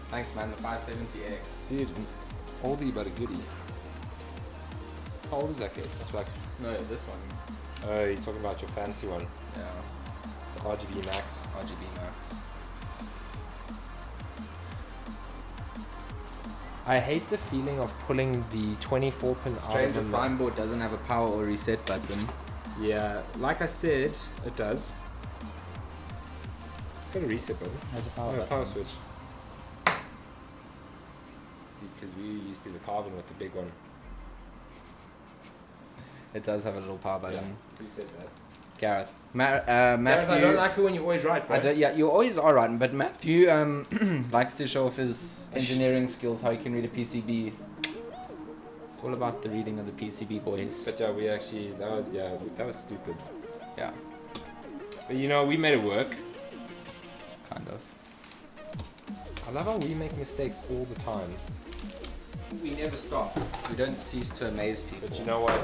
Thanks, man. The 570X. Dude, oldie but a goodie. How old is that case? That's like. No, this one. Oh, you're talking about your fancy one. Yeah. The GeeMax. GeeMax. I hate the feeling of pulling the 24 pin out of Strange, the the prime board doesn't have a power or reset button. Yeah, like I said, it does. It's got a reset button. It has a power Oh, button. power switch. See, because we used to the carbon with the big one. It does have a little power button. Yeah, reset that. Gareth. Gareth, Matthew. I don't like it when you're always right, bro. Yeah, you always are right, but Matthew likes to show off his engineering skills, how he can read a PCB. It's all about the reading of the PCB, boys. But yeah, we actually, that was stupid. Yeah, But you know, we made it work. kind of. I love how we make mistakes all the time. We never stop. We don't cease to amaze people. But you know what?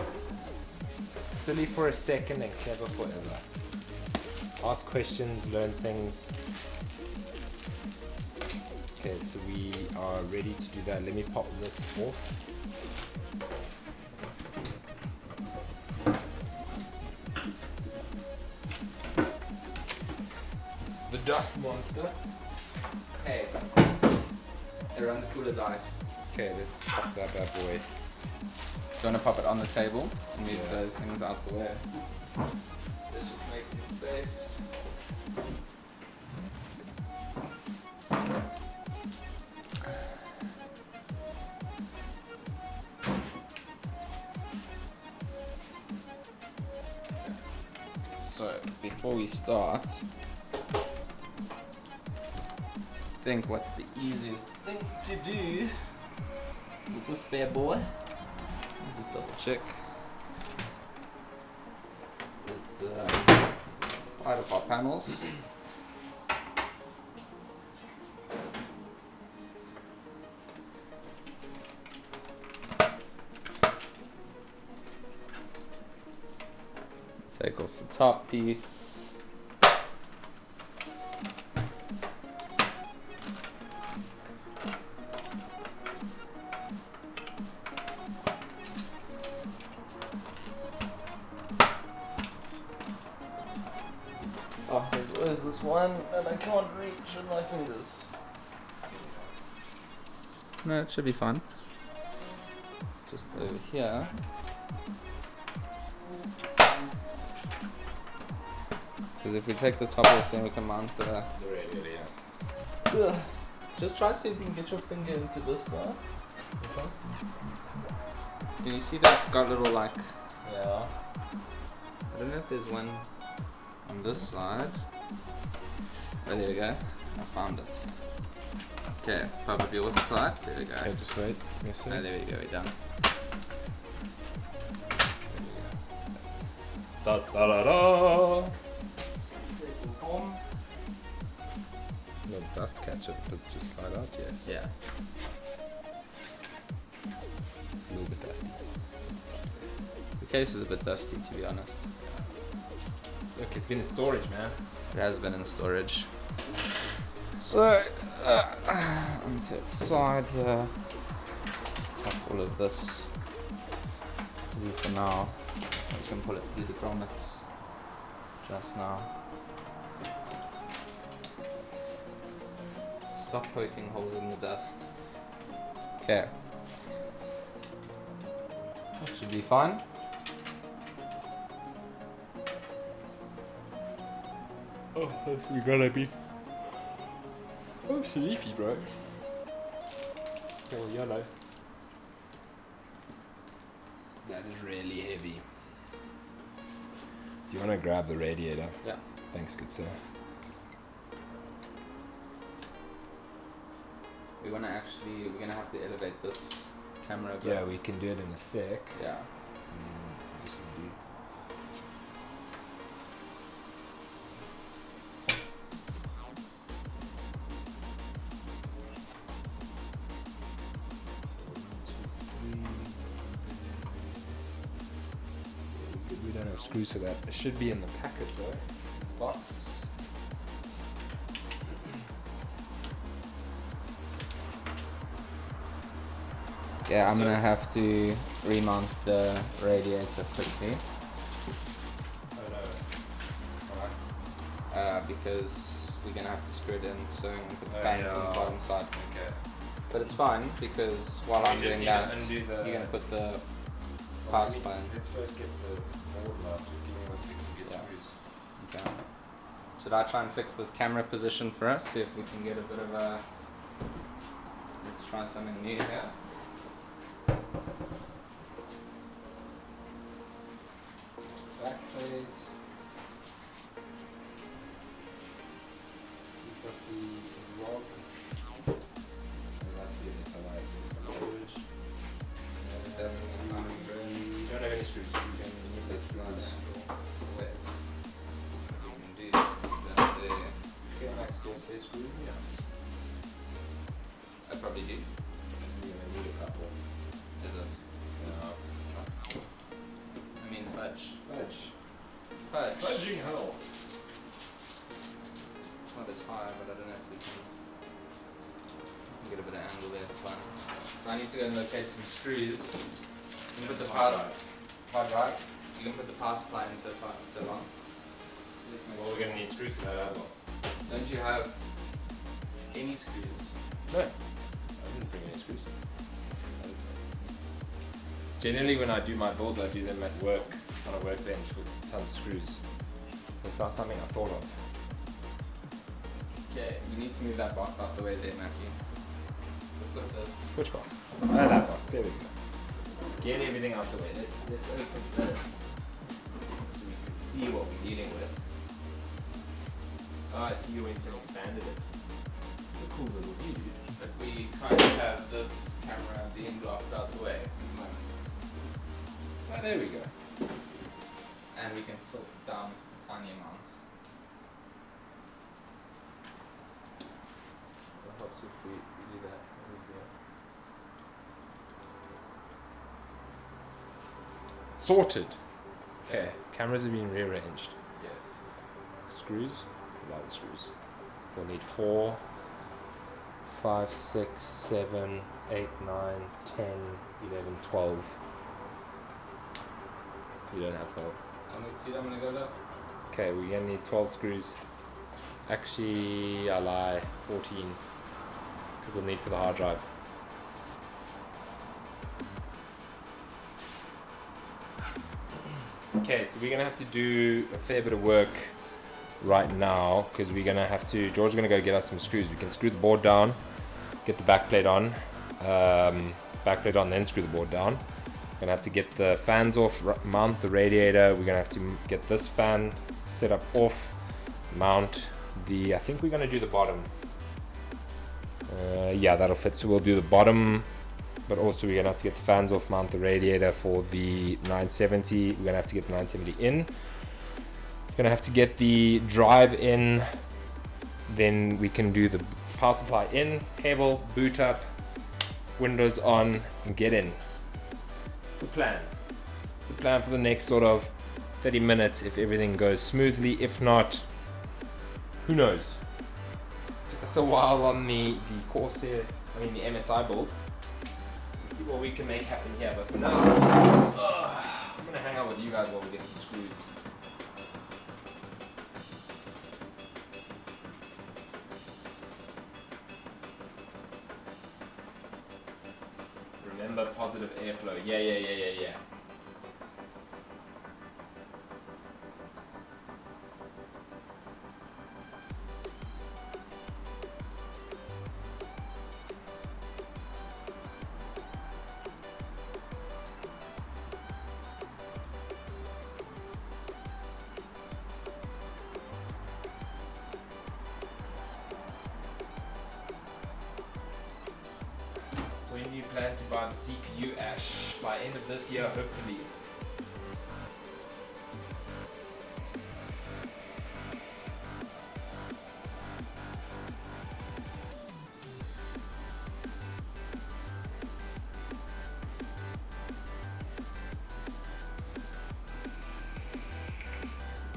Silly for a second and clever forever. Ask questions, learn things. Okay, so we are ready to do that. Let me pop this off. The dust monster. Hey, it runs cool as ice. Okay, let's pop that bad boy. Do you want to pop it on the table and move those things out the way? Let's just make some space. So, before we start, I think what's the easiest thing to do with this bad boy? Just double check. Is slide of our panels. Take off the top piece. Oh, there's this one that I can't reach with my fingers. No, it should be fine. Just over here. Because if we take the top off, then we can mount the Radiator, yeah. Just try see if you can get your finger into this side. Okay. Can you see that got little like... Yeah. I don't know if there's one on this side. Oh, there we go. I found it. Okay, pop up your other side. There we go. Okay, just wait. Yes, Oh, there we go, we're done. Da da da da! No dust catcher, let's just slide out, yes. Yeah. It's a little bit dusty. The case is a bit dusty, to be honest. It's okay, it's been in storage, man. It has been in storage. So, onto its side here. Just tap all of this through for now. You can pull it through the grommets just now. Stop poking holes in the dust. Okay. That should be fine. Oh, we're gonna be... I'm sleepy, bro. Oh, yellow. That is really heavy. Do you want to grab the radiator? Yeah. Thanks, good sir. We're gonna have to elevate this camera a bit. Yeah, we can do it in a sec. Yeah. Yes, we do. We don't have screws for that. It should be in the packet though. Box. Yeah, I'm gonna have to remount the radiator quickly. Oh no. Alright. Because we're gonna have to screw it in, so I'm gonna put the Oh, fans yeah. on the bottom side. Okay. But it's fine because while I'm doing that, you're gonna put the power supply in. Let's first get the board out. Give me 1 second to get Yeah. screws. Okay. Should I try and fix this camera position for us? See if we can get a bit of a... Let's try something new here. Back plates. We've got the rod. That's the SLI. That's gonna be You don't have any screws. You can need the screws. wet. We can do this that there. GeeMax space screws? Yeah. I probably do. You're gonna need a couple. Is it? No. I mean fudge. Fudge. Fudge. Fudging hell. It's not as high, but I don't know if we can get a bit of angle there, it's fine. So I need to go and locate some screws. You can put the power drive. You can put the power supply in so long. Just make Well, we're sure. gonna need screws for that as well. Don't you have any screws? No. I didn't bring any screws. Generally when I do my builds, I do them at work, on a workbench with tons of screws. It's not something I thought of. Okay, you need to move that box out the way there, Matthew. Look at this. Which box? Oh, that box. There we go. Get everything out the way. Let's open this so we can see what we're dealing with. Oh, I see you went and expanded it. It's a cool little view, dude. But we kind of have this camera being blocked out the way at the moment. Oh, there we go. And we can tilt it down a tiny amount. What helps if we do that? Sorted. Okay, cameras have been rearranged. Yes. Screws, without the screws. We'll need 4, 5, 6, 7, 8, 9, 10, 11, 12. You don't have 12. I'm gonna go look. Okay, we're gonna need 12 screws. Actually, I lie, 14. Because we'll need for the hard drive. Okay, so we're gonna have to do a fair bit of work right now because we're gonna have to. George's gonna go get us some screws. We can screw the board down, get the backplate on, then screw the board down. Gonna have to get the fans off, mount the radiator. We're gonna have to get this fan set up off, mount the. I think we're gonna do the bottom. Yeah, that'll fit. So we'll do the bottom. But also we're going to have to get the fans off, mount the radiator for the 970. We're going to have to get the 970 in. We're going to have to get the drive in. Then we can do the power supply in, cable, boot up, Windows on, and get in. The plan. It's the plan for the next sort of 30 minutes if everything goes smoothly. If not, who knows? Took us a while on the Corsair, the MSI build. See what we can make happen here, but for now, I'm gonna hang out with you guys while we get some screws. Remember positive airflow. Yeah. When do you plan to buy the CPU, Ash? By end of this year, hopefully.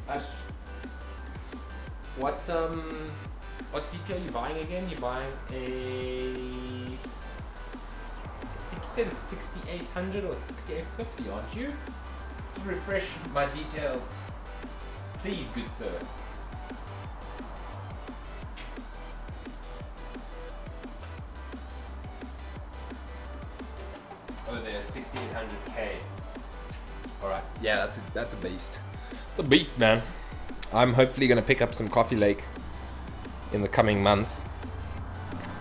Ash, what CPU are you buying again? You're buying a... I think you said a 6800 or 6850, aren't you? Just refresh my details, please, good sir. Oh, there's 6800K. All right, yeah, that's a beast. It's a beast, man. I'm hopefully gonna pick up some Coffee Lake in the coming months,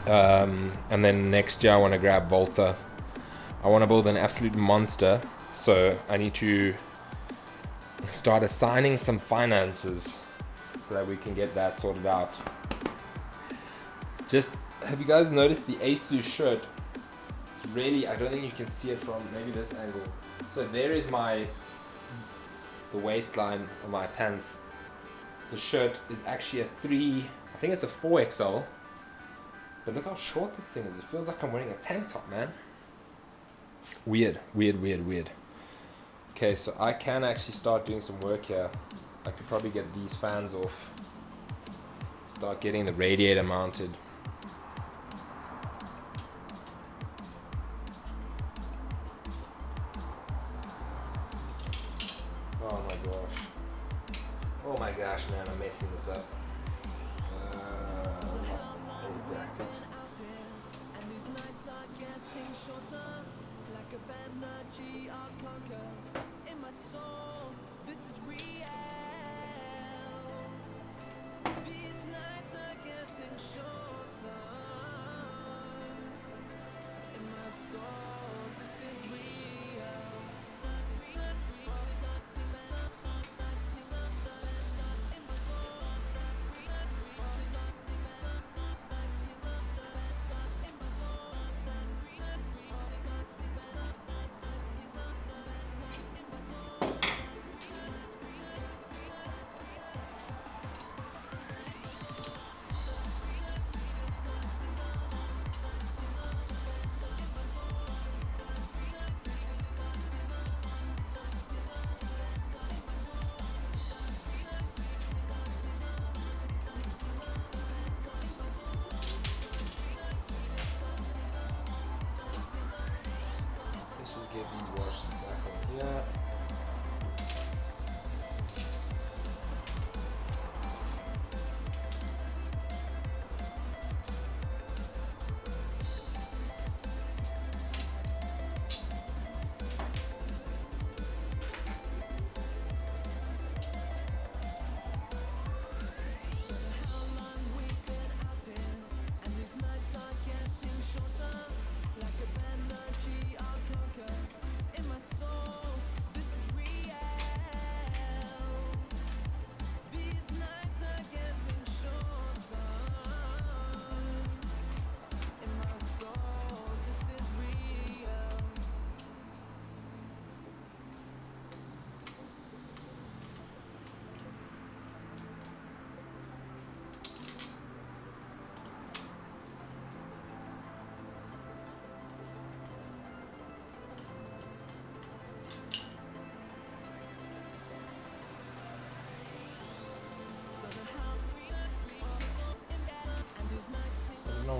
and then next year I want to grab Volta. I want to build an absolute monster, so I need to start assigning some finances so that we can get that sorted out. Just, have you guys noticed the ASUS shirt? It's really, I don't think you can see it from maybe this angle. So there is the waistline of my pants. The shirt is actually a 3, I think it's a 4XL. But look how short this thing is. It feels like I'm wearing a tank top, man. Weird. Okay, so I can actually start doing some work here. I could probably get these fans off. Start getting the radiator mounted. Oh my gosh, man, I'm messing this up.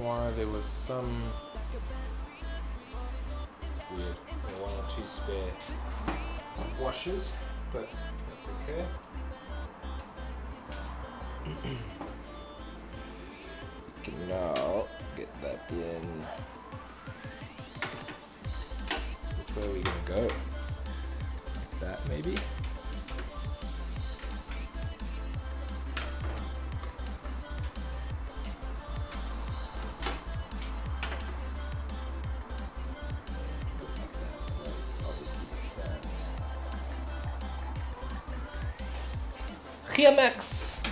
Why there was some weird one or two spare washers, but that's okay. You can now get that in. Which way are we gonna go? Like that maybe? GeeMax!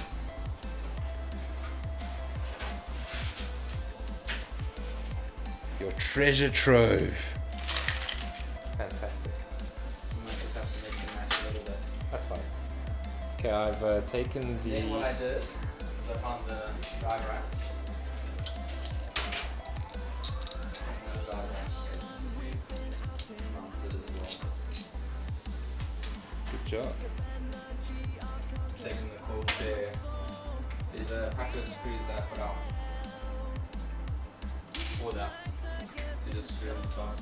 Your treasure trove. Fantastic. You might just have to mix and match a little bit. That's fine. Okay, I've taken the... Then what I did is I found the drive racks. Mounted as well. Good job. Taking the cords there. There's a packet of screws that I put out for that. So just screw on the top.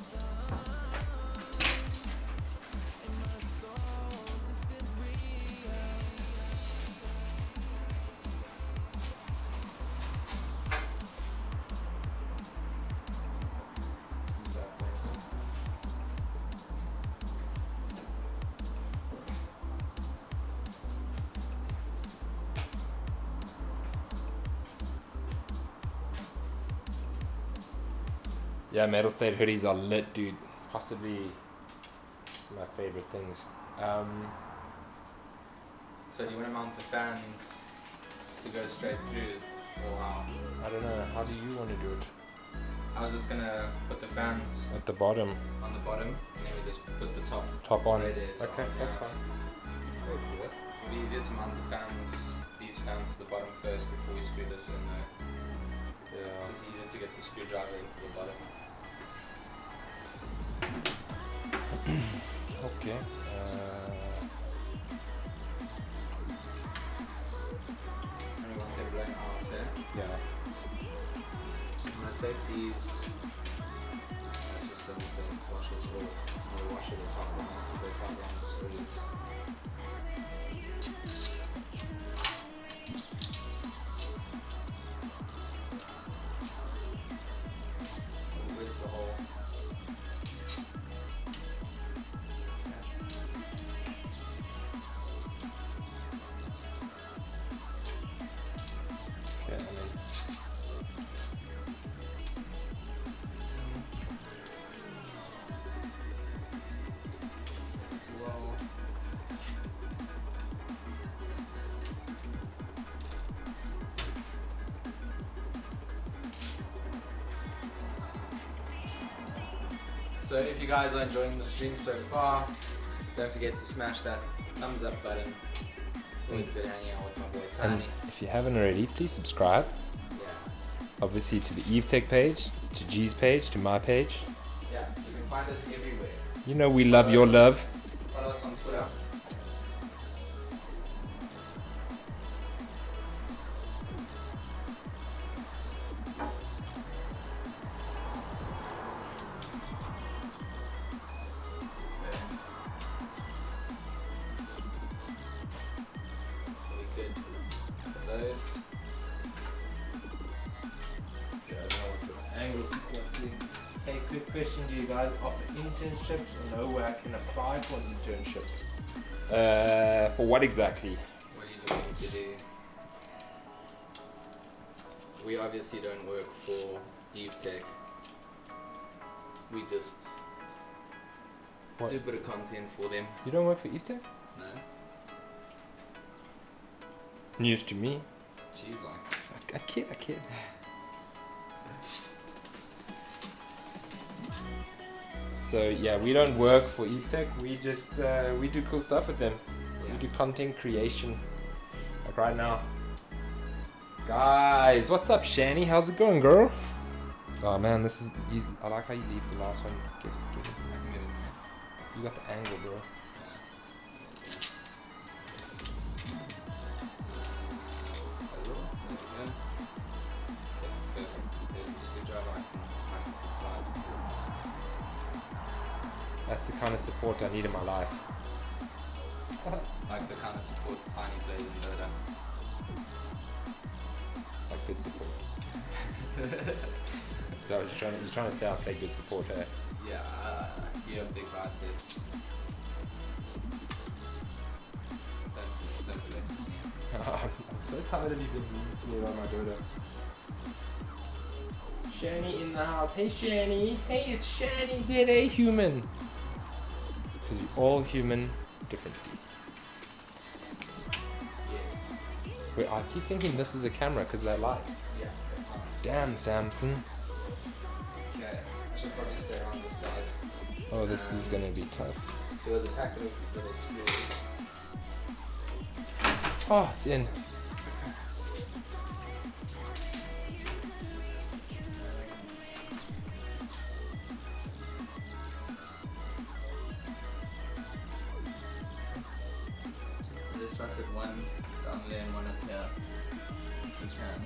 Yeah, Mettlestate hoodies are lit, dude. Possibly my favorite things. So do you want to mount the fans to go straight through, or how? I don't know. How do you want to do it? I was just gonna put the fans At the bottom. on the bottom, and then we just put the top On. radiator Okay, on, that's yeah. fine. It'd be easier to mount the fans, these fans to the bottom first before we screw this in there. Yeah. It's just easier to get the screwdriver into the bottom. Okay. And we want them blowing out here. Yeah. I'm gonna take these, just the washers for, the washer the top one, they come down the screws. Where's the hole? So if you guys are enjoying the stream so far, don't forget to smash that thumbs up button. It's always good hanging out with my boy Tiny. And if you haven't already, please subscribe. Yeah. Obviously to the Evetech page, to G's page, to my page. Yeah, you can find us everywhere. You know we love your love. Follow us on Twitter. Hey, quick question, do you guys offer internships or know where I can apply for an internship? For what exactly? What are you looking to do? We obviously don't work for Evetech. We just do a bit of content for them. You don't work for Evetech? No. News to me. She's like... I kid. So yeah, we don't work for Evetech. We just we do cool stuff with them. Yeah. We do content creation. Like right now. Guys, what's up, Shani? How's it going, girl? Oh man, this is. I like how you leave the last one. Get it. I can get it. You got the angle, bro. That's the kind of support I need in my life. Like the kind of support Tiny plays in Dota. Like good support. So I was just trying to say I play good support, eh? Yeah, you have big biceps. Don't flex me. I'm so tired of you being mean to me about my Dota. Shani in the house. Hey Shani. Hey, it's Shani ZA human. Because we're all human differently. Yes. Wait, I keep thinking this is a camera because that light. Yeah, that's nice. Damn, Samson. Okay, I should probably stay on this side. Oh, this is going to be tough. There was a packet of little screws. Oh, it's in. Just press it one down there and one up here. If you can.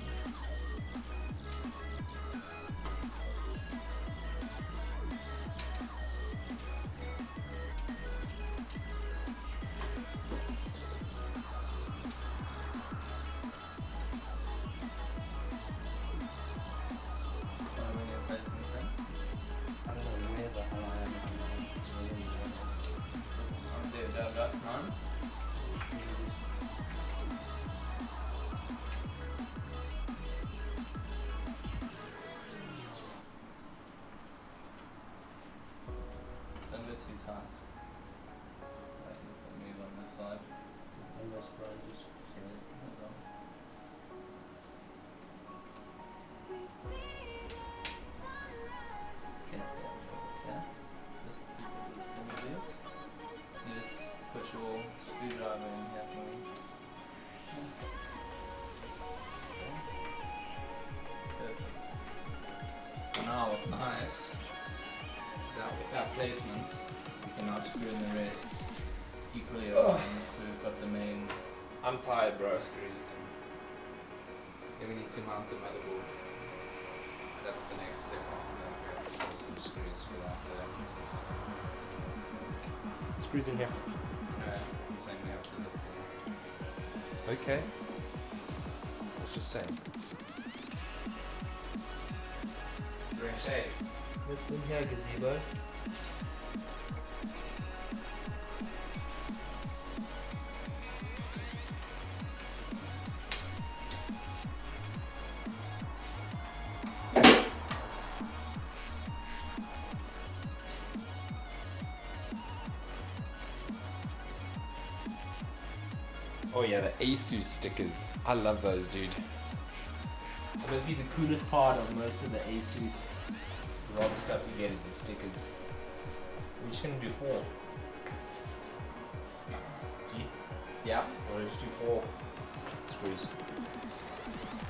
I don't know where the hell I am. I'm there, that man. It's a bit too tight. I can still move on this side. Okay, yeah. Just keep it as semi loose. You just put your screwdriver in here for me. Perfect. So now what's nice is that with that placement, we can now screw in the rest equally aligned. So we've got the main I'm tired, bro. screws in. Then we need to mount the motherboard. That's the next step after that. We have to set some screws for that. Screws in here. No, I'm saying we have to look for. Okay. I was just saying. Ricochet. Listen here, gazebo. Oh yeah, the ASUS stickers. I love those, dude. That must be the coolest part of most of the ASUS ROM stuff you get is the stickers. We're just gonna do 4. G? Yeah. Or just do 4 screws.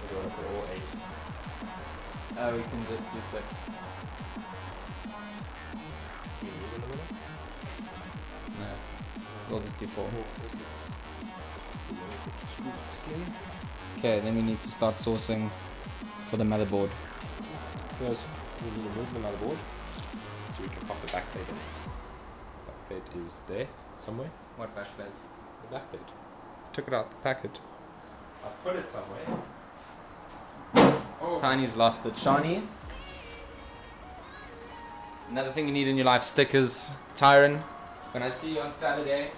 We're going for all 8. We can just do 6. Do you need in the middle? No. We'll just do 4. Okay, then we need to start sourcing for the motherboard. First, we need to move the motherboard so we can pop the backplate in. Backplate is there somewhere. What backplates? The backplate. Took it out the packet. I've put it somewhere. Oh. Tiny's lost it. Shani. Another thing you need in your life, stickers. Tyron, when I see you on Saturday,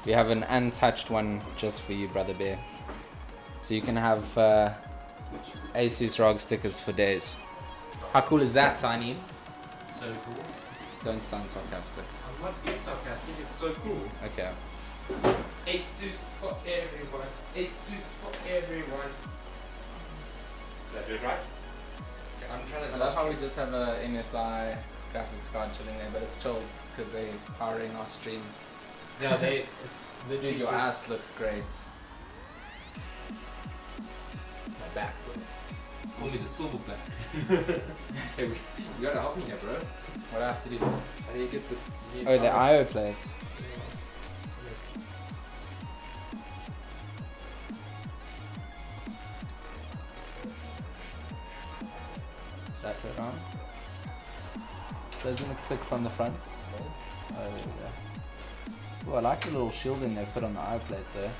we have an untouched one just for you, Brother Bear. So you can have ASUS ROG stickers for days. How cool is that, Tiny? So cool. Don't sound sarcastic. I'm not being sarcastic, it's so cool. Okay. ASUS for everyone. ASUS for everyone. Did I do it right? Okay, I'm trying to. I love how we just have a MSI graphics card chilling there, but it's chilled because they're powering our stream. Yeah, it's literally Dude, your just ass looks great. my back. It's only the silver black. Hey, you gotta help me here, bro. What do I have to do? How do you get this? You need Oh, the power. I/O plate. Strap it on. Doesn't it click from the front? Oh, there we go. Oh, I like the little shielding they put on the I/O plate there.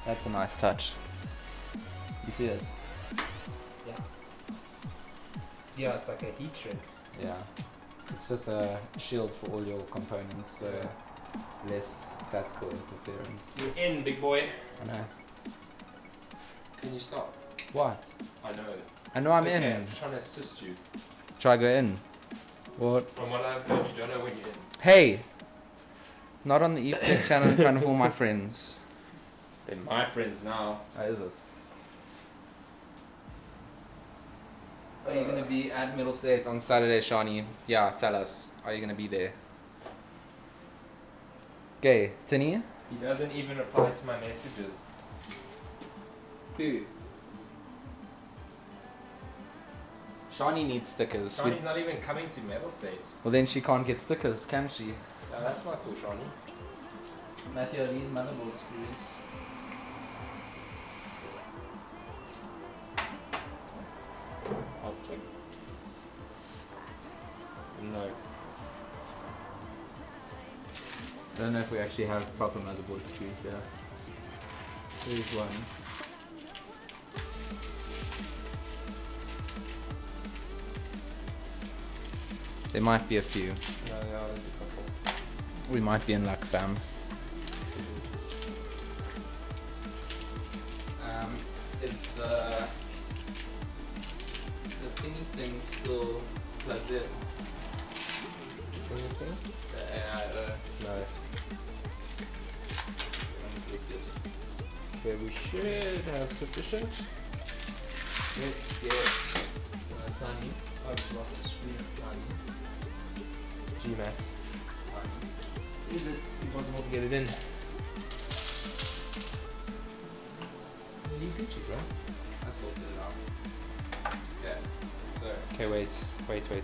That's a nice touch. You see it? Yeah. Yeah, it's like a heat shrink. Yeah. It's just a shield for all your components, so less statical interference. You're in, big boy. I know. Can you stop? What? I know. I know I'm Okay, in. I'm just trying to assist you. Try go in. What? From what I've heard, you don't know when you're in. Hey! Not on the Evetech channel in front of all my friends. They're my friends now. Oh, is it? Are you gonna be at Mettlestate on Saturday, Shani? Yeah, tell us. Are you gonna be there? Okay, Tini? He doesn't even reply to my messages. Who? Shani needs stickers. Shani's not even coming to Mettlestate. Well, then she can't get stickers, can she? No, that's not cool, Shani. Matthew, are these motherboard screws? I'll check. No. I don't know if we actually have proper motherboard screws there. Here's one. There might be a few. No, there are a couple. We might be in luck, fam. Is the thingy thing still plugged in? Anything? The AIO. No. Okay, we should have sufficient. Let's get Tiny. I've lost the screen. GeeMax. Is it? Impossible to get it in. You Gucci, bro. I sorted it out. Okay, so Okay, wait. Let's let's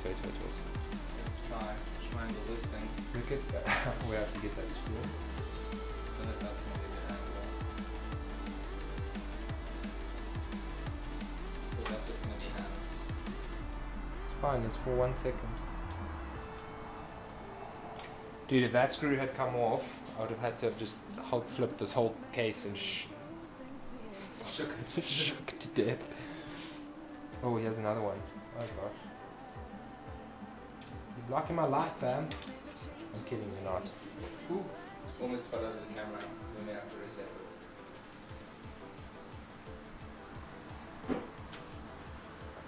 try triangle this thing. Look at that. We have to get that screw. I don't know if that's gonna be a good angle. Or that's just gonna be hands. It's fine, it's for 1 second. Dude, if that screw had come off, I would have had to have just flipped this whole case and Shook it. shook to death. Oh, here's another one. Oh gosh. You're blocking my light, fam. I'm kidding, you're not. Ooh, almost fell over the camera. We may have to reset it.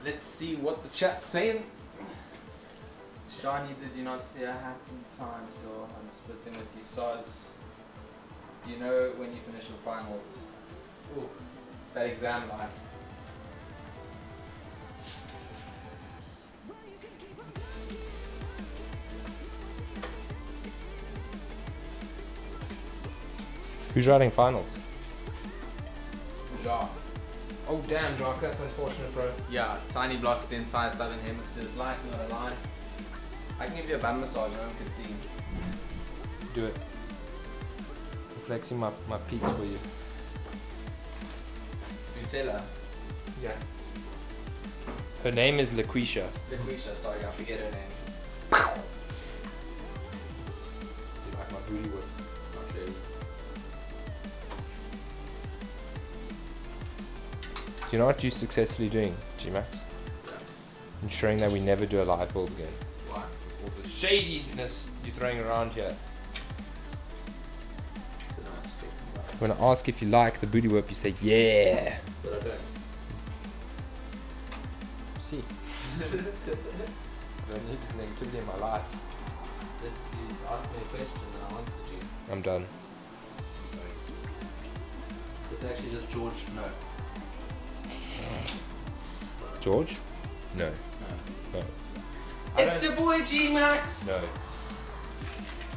Let's see what the chat's saying. Shani, did you not see I had some time, so I'm splitting with you. Soz, do you know when you finish your finals? Ooh, that exam life. Who's writing finals? Ja. Oh damn, Jock, that's unfortunate, bro. Yeah, Tiny blocks the entire southern hemisphere's life, not a lie. I can give you a bum massage, no one can see. Do it. I'm flexing my peaks for you. Nutella. Yeah. Her name is LaQuisha. LaQuisha, sorry, I forget her name. You like my booty work? Not really. Do you know what you're successfully doing, GeeMax? Yeah. Ensuring that we never do a live build again. Why? All the shadiness you're throwing around here. When I ask if you like the booty whip, you say yeah. But I don't. See. I don't need this negativity in my life. You asked me a question and I answered you. I'm done. Sorry. It's actually just George. No. George? No. No. No. It's your boy GeeMax! No.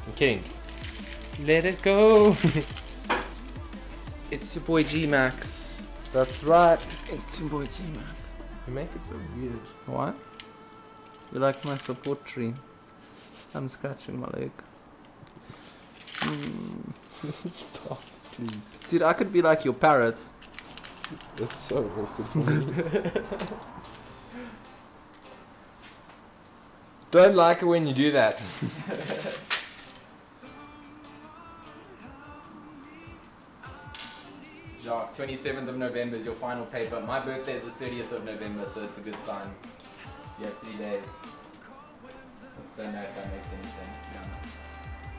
I'm kidding. Let it go. It's your boy GeeMax. That's right. It's your boy GeeMax. You make it so weird. What? You like my support tree? I'm scratching my leg. Stop, please. Dude, I could be like your parrot. That's so awkward for me. Don't like it when you do that. Jacques, 27th of November is your final paper. My birthday is the 30th of November, so it's a good sign. You have 3 days. Don't know if that makes any sense, to be honest.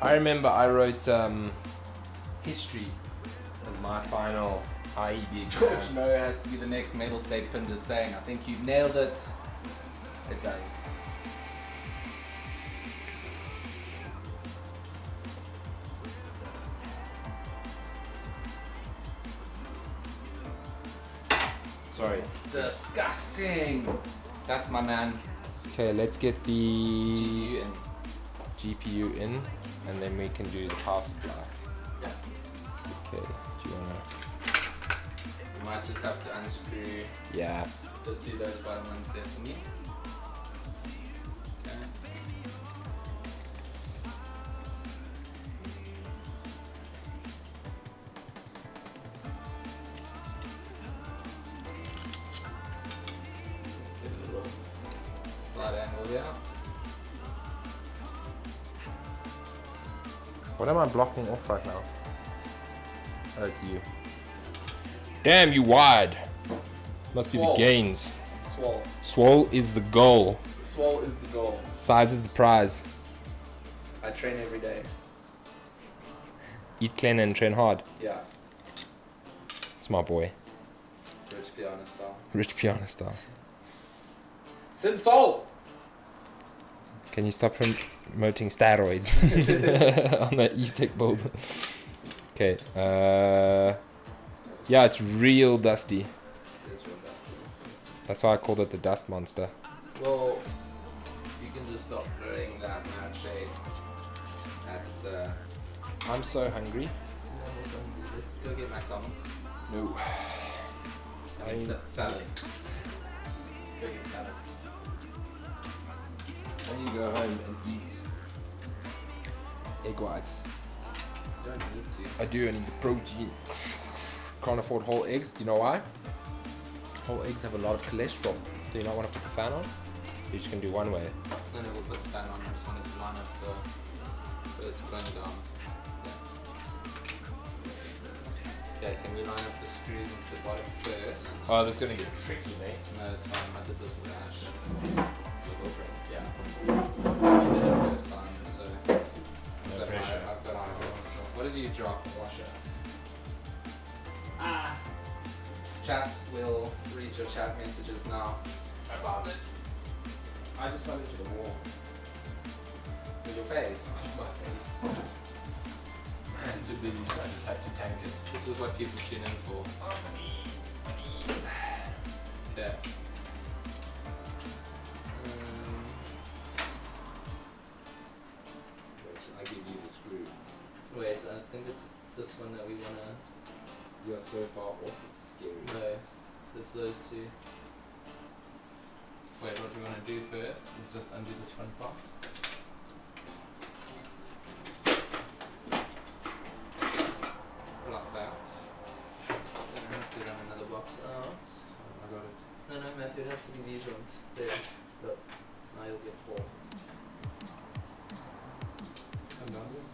I remember I wrote history as my final IEB exam. George No has to be the next Mettlestate pin, just saying. I think you've nailed it. It does. Sorry. Disgusting. That's my man. Okay, let's get the GPU in. GPU in, and then we can do the power supply. Yeah. Okay, do you wanna? We might just have to unscrew. Yeah. Just do those bottom ones there for me. Okay. Slide angle there. What am I blocking off right now? Oh, it's you. Damn, you wide. Must Swole. be the gains. Swole. Swole is the goal. Swole is the goal. Size is the prize. I train every day. Eat clean and train hard. Yeah. It's my boy. Rich piano style. Rich piano style. Synthol! Can you stop promoting steroids on that Evetech build? Okay. Yeah, it's real dusty. It's real dusty. That's why I called it the dust monster. Well, you can just stop throwing that mad shade at I'm so hungry. let's go get McDonald's. No. I mean, salad. Let's go get salad. I need to go home and eat egg whites. You don't need to. I do, I need the protein. Can't afford whole eggs. Do you know why? Whole eggs have a lot of cholesterol. Do you not want to put the fan on? You're just going to do one way. No, we'll put the fan on. I just wanted to line up so it's going down. Yeah. Okay, can we line up the screws into the bottom first? Oh, this is going to get tricky, mate. No, it's fine. I did this with Ash. You'll go for it. Yeah. We did it first time, so No pressure. I've got eyeballs. What did you drop? Washer. Ah. Chats will read your chat messages now. I found it. I just found it to the wall. With your face. My face. Man, too busy, so I just had to tank it. This is what people tune in for. Oh, please. Okay. Wait, I give you the screw. Wait, I think it's this one that we want so far off, it's scary. No, it's those two. Wait, what we want to do first is just undo this front part. Like that. Then I have to run another box out. I got it. No, Matthew, it has to be these ones. There. Look. Now you'll get 4. Come down here.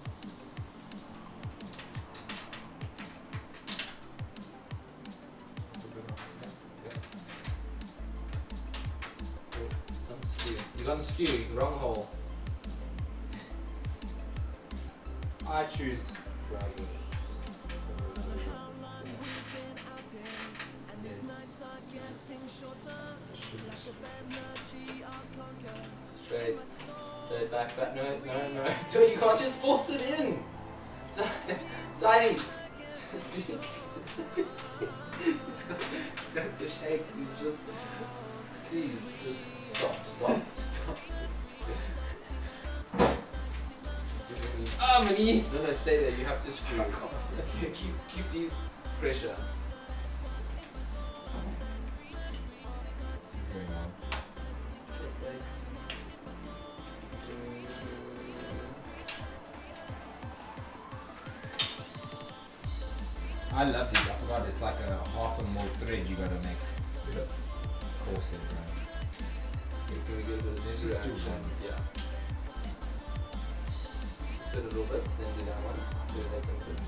You got skew, wrong hole. I choose Radiator. Straight back. No. Dude, you can't just force it in. Tiny. It's got the shakes. He's just. Please, just stop. Ah, my knees! No, stay there. You have to screw. keep these pressure. This is going on. I love these. I forgot it's like a half a mil thread you gotta make. Course it, right? Can we go to the Let's just do one. Yeah. Do it a little bit, then do that one. So that's something.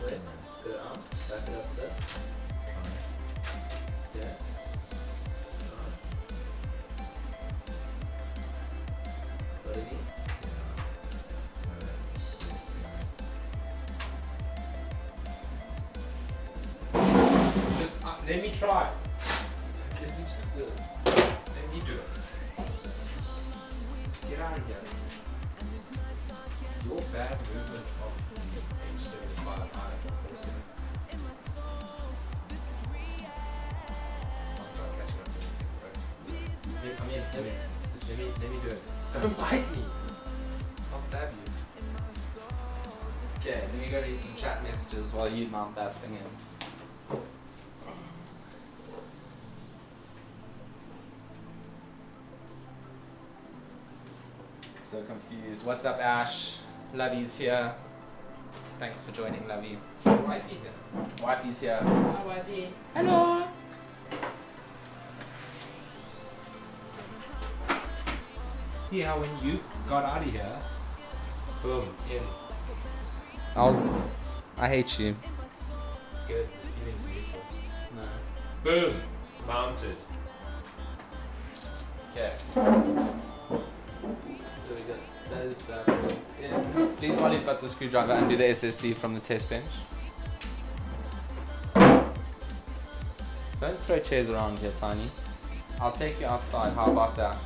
Wait, go out, back it up there. Yeah. What do you mean? Let me try. Can you just do it? Let me do it. Get out of here. Your bad movement of the H75 I am forcing. I'm trying to catch it up. Let me do it. Don't bite me. I'll stab you. Okay, let me go read some chat messages while you mount that thing in. So confused. What's up, Ash? Lovey's here. Thanks for joining, Lovey. Wifey here. Wifey's here. Hi, wifey. Hello. See how when you got out of here, boom, in. I hate you. Good. Feeling beautiful. No. Boom. Mounted. Okay. So we got those batteries in. Please, while you've got the screwdriver, undo the SSD from the test bench. Don't throw chairs around here, Tiny. I'll take you outside. How about that?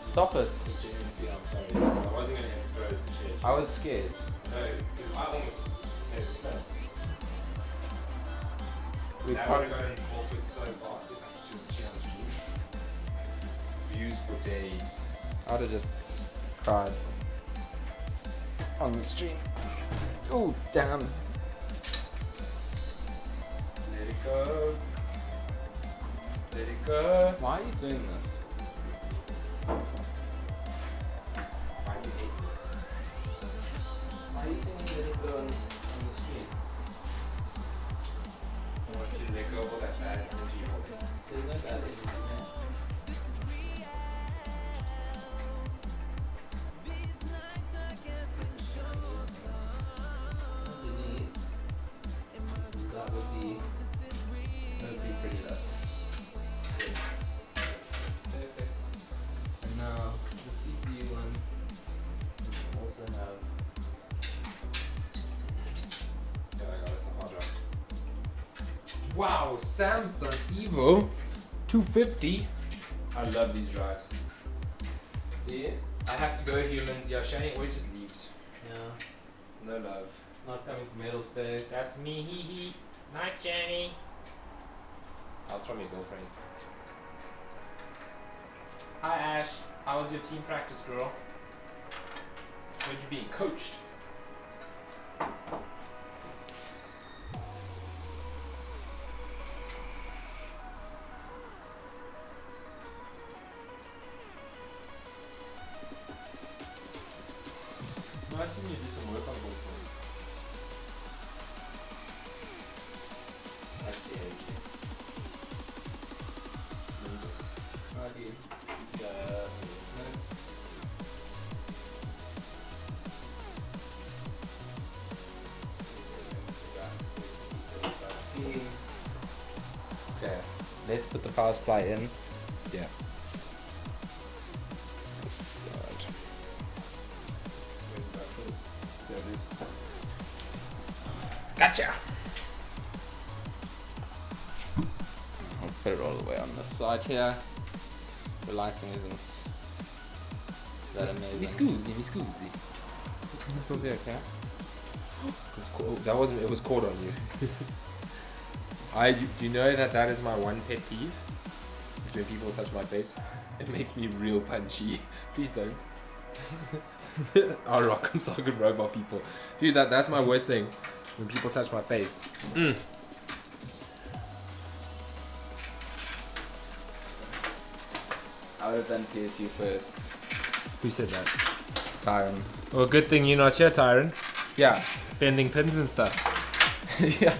Stop it. I'm sorry. I wasn't going to throw the chairs. I was scared. No, because I almost had to stop. We That would have gone awkward so fast if I just challenged you. Views for days. I would have just cried on the stream. Oh, damn. Let it go. Let it go. Why are you doing this? Why do you hate me? Why are you saying let it go on the stream? I want you to let go of all that bad energy you're holding. There's no bad energy, man. That would be pretty rough. Yes. Perfect. And now the CPU one we also have. Yeah, I got it. It's a hard drive. Wow, Samsung Evo 250. I love these drives. Yeah. I have to go humans. Yeah, Shani always just leaves. Yeah. No love. Not coming to Mettlestate. That's me, hee hee. Night, Jenny. That's from your girlfriend. Hi, Ash. How was your team practice, girl? Where'd you being coached? It's nice when you do some work on both phones. Actually, Okay, let's put the power supply in. yeah. Gotcha! I'll put it all the way on this side here. The lighting isn't that amazing. Me scusi. It's will be okay. That wasn't. It was caught on you. Do you know that is my one pet peeve? Is when people touch my face. It makes me real punchy. Please don't. Our Rock'em Socket robot people, dude. That's my worst thing. When people touch my face. I would have done PSU first. Who said that? Tyron. Well, good thing you're not here, Tyron. Yeah. Bending pins and stuff. Yeah.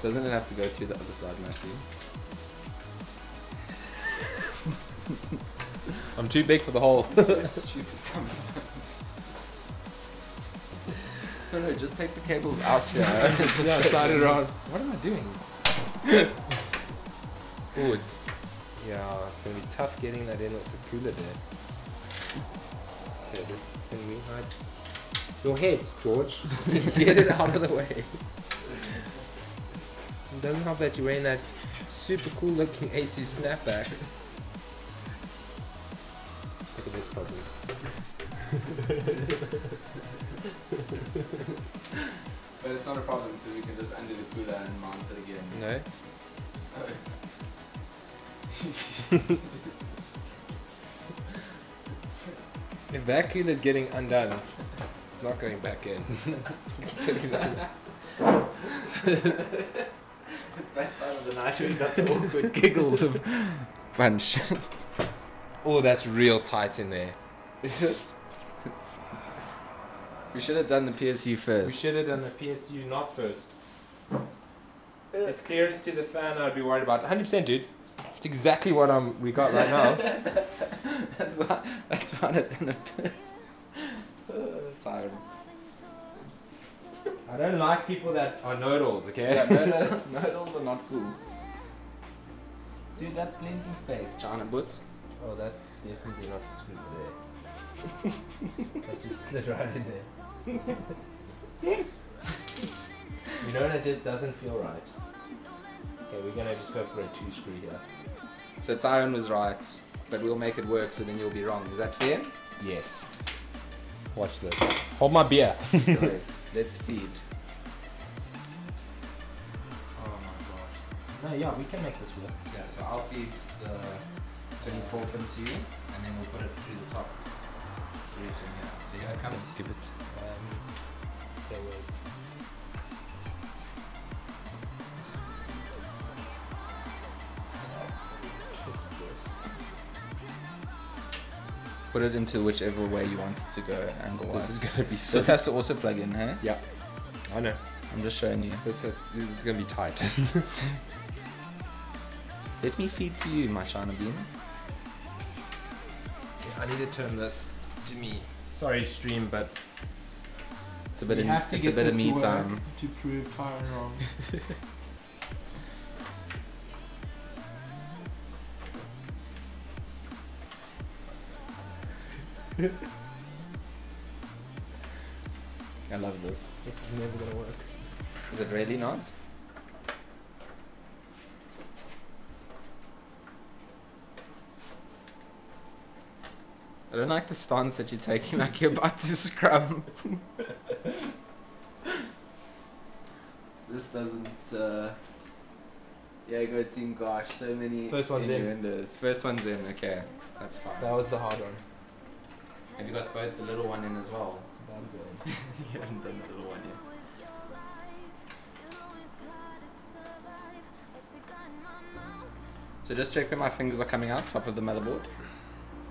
Doesn't it have to go through the other side, Matthew? I'm too big for the hole. So stupid sometimes. No, just take the cables out here. Yeah, slide it around. What am I doing? Oh, it's gonna be tough getting that in with the cooler there. Okay, can we hide your head, George? Get it out of the way. It doesn't help that you're wearing that super cool looking ASUS snapback. Look at this problem. But it's not a problem because we can just undo the cooler and mount it again. No? If that cooler is getting undone, it's not going back in. It's that time of the night when you got the awkward giggles of punch. Oh, that's real tight in there. Is it? We should have done the PSU first. We should have done the PSU not first. It's clearance to the fan I'd be worried about. 100%, dude. It's exactly what we got right now. That's why I've done it first. Tired. I don't like people that are know-it-alls, okay? Yeah, know-it-alls are not cool. Dude, that's plenty space, China boots. Oh, that's definitely not the screw there. That just slid right in there. You know, it just doesn't feel right. Okay, we're gonna just go for a 2-screw here. So Tyron was right, but we'll make it work so then you'll be wrong. Is that fair? Yes. Watch this. Hold my beer. Great. Let's feed. Oh my gosh. No, yeah, we can make this work. Yeah, so I'll feed the 24 pin to you, and then we'll put it through the top. Through to here. So here it comes. Let's give it. Okay, wait. Twist this. Put it into whichever way you want it to go, angle-wise. This is gonna be so. This has to also plug in, hey? Yeah, I know. I'm just showing you. This is gonna be tight. Let me feed to you, my China bean. Okay, I need to turn this to me. Sorry, stream, but It's a bit of me time. to prove Tyron wrong. I love this. This is never gonna work. Is it really not? I don't like the stance that you're taking, like you're about to scrum. This doesn't Yeah, go team. Gosh, so many. First one's in. Windows. First one's in. Okay, that's fine. That was the hard one. Have you got both the little one in as well? It's about good. You haven't done the little one yet. So just check where my fingers are coming out, top of the motherboard.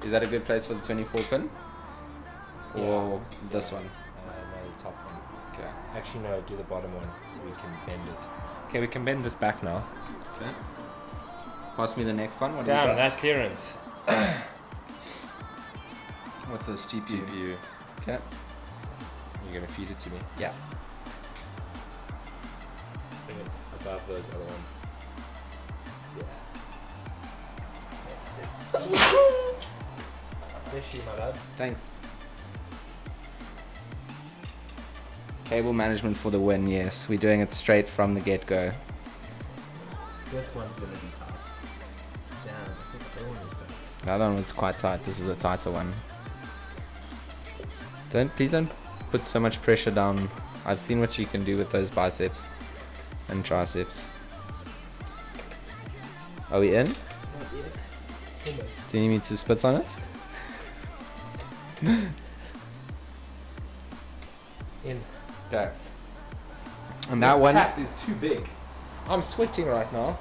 Is that a good place for the 24 pin? Or this one? No, the top one. Okay. Actually, no, do the bottom one so we can bend it. Okay, we can bend this back now. Okay. Pass me the next one. What do you Damn, got? that clearance. What's this? GPU. GPU. Okay. You're gonna feed it to me. Yeah. Bring it above those other ones. Yeah. Bless you, my love. Thanks. Cable management for the win, yes. We're doing it straight from the get-go. This one's gonna be tight. Damn, I think the other one is better. The other one was quite tight. This is a tighter one. Please don't put so much pressure down. I've seen what you can do with those biceps and triceps. Are we in? Not yet. Do you need me to spit on it? In. Okay. And that one is too big. I'm sweating right now.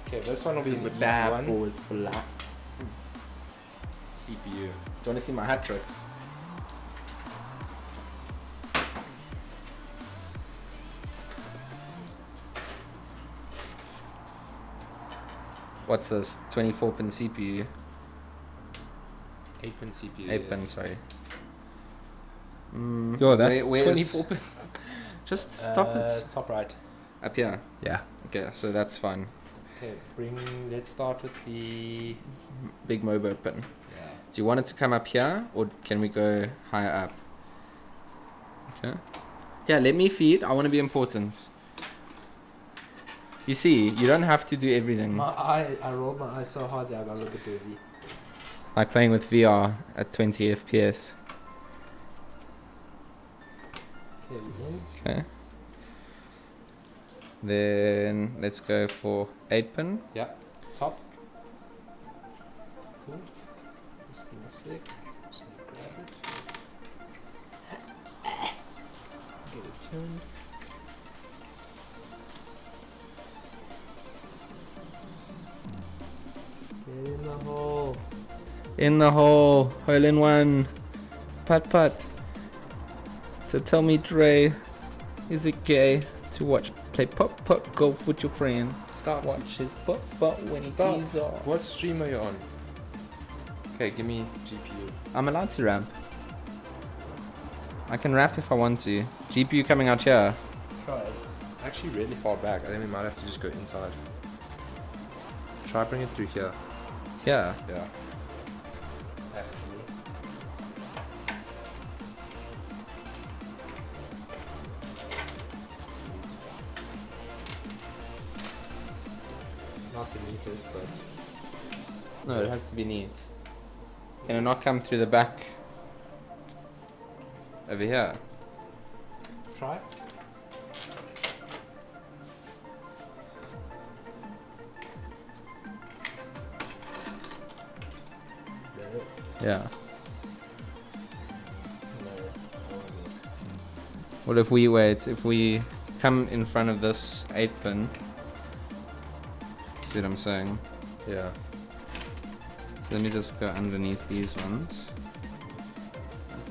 Okay, this one will be the easy one. boys for life. CPU. Do you want to see my hat tricks? What's this? 24 pin CPU. 8-pin CPU. 8 pin, sorry. Yo, that's where's 24 pin. Just stop it. Top right. Up here. Yeah. Okay, so that's fine. Okay, let's start with the... Big Mobo pin. Yeah. Do you want it to come up here or can we go higher up? Okay. Yeah, let me feed. I want to be important. You see, you don't have to do everything. I rolled my eyes so hard that I got a little bit dizzy. Like playing with VR at 20 FPS. Okay, we in. Okay. Then let's go for 8 pin. Yeah. Top. Cool. Just give me a sec. Just gonna grab it. Get it turned. Get in the hole. In the hole. Hole in one. Putt putt. So tell me, Dre, is it gay to play putt golf with your friend? Stop. Watch his putt when he Stop. tees off. What stream are you on? Okay, give me GPU. I'm allowed to ramp. I can rap if I want to. GPU coming out here. Try. It's actually really far back. I think we might have to just go inside. Try bring it through here. Here. Yeah. Actually. Not the neatest, but No, it has to be neat. Can it not come through the back? Over here. try. Is that it? Yeah. No. Well, if we come in front of this 8 pin, see what I'm saying? Yeah. So let me just go underneath these ones.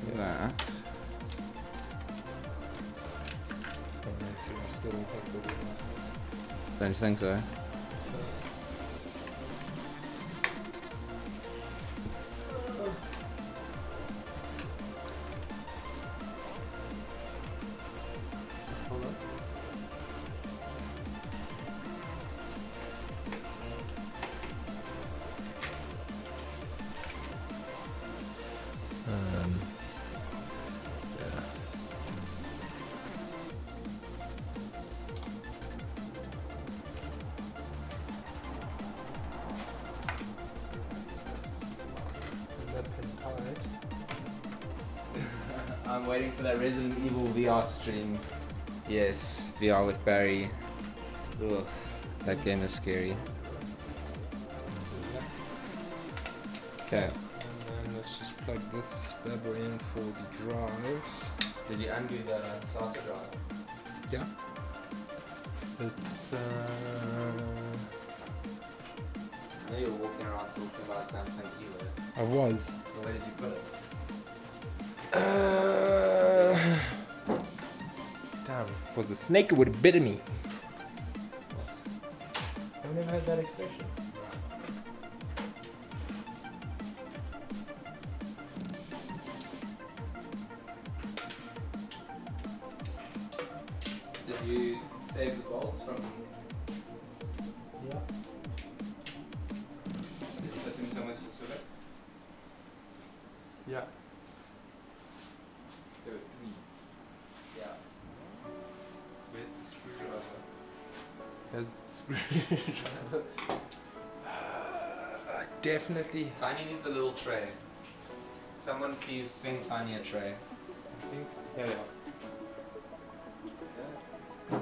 Like that. Don't you think so? Yeah. I'm waiting for that Resident Evil VR stream. Yes, VR with Barry. Ugh. That game is scary. Okay. And then let's just plug this babble in for the drives. Did you undo the SATA drive? Yeah. It's I know you were walking around talking about Samsung Evo. I was. So where did you put it? Damn. If it was a snake, it would have bitten me. What? I've never had that expression. Did you save the bolts from? Yeah. Did you put them somewhere specific? Yeah. There were 3. Yeah. Where's the screwdriver? Has definitely. Tiny needs a little tray. Someone please sing Tiny a tray. I think. Yeah, yeah.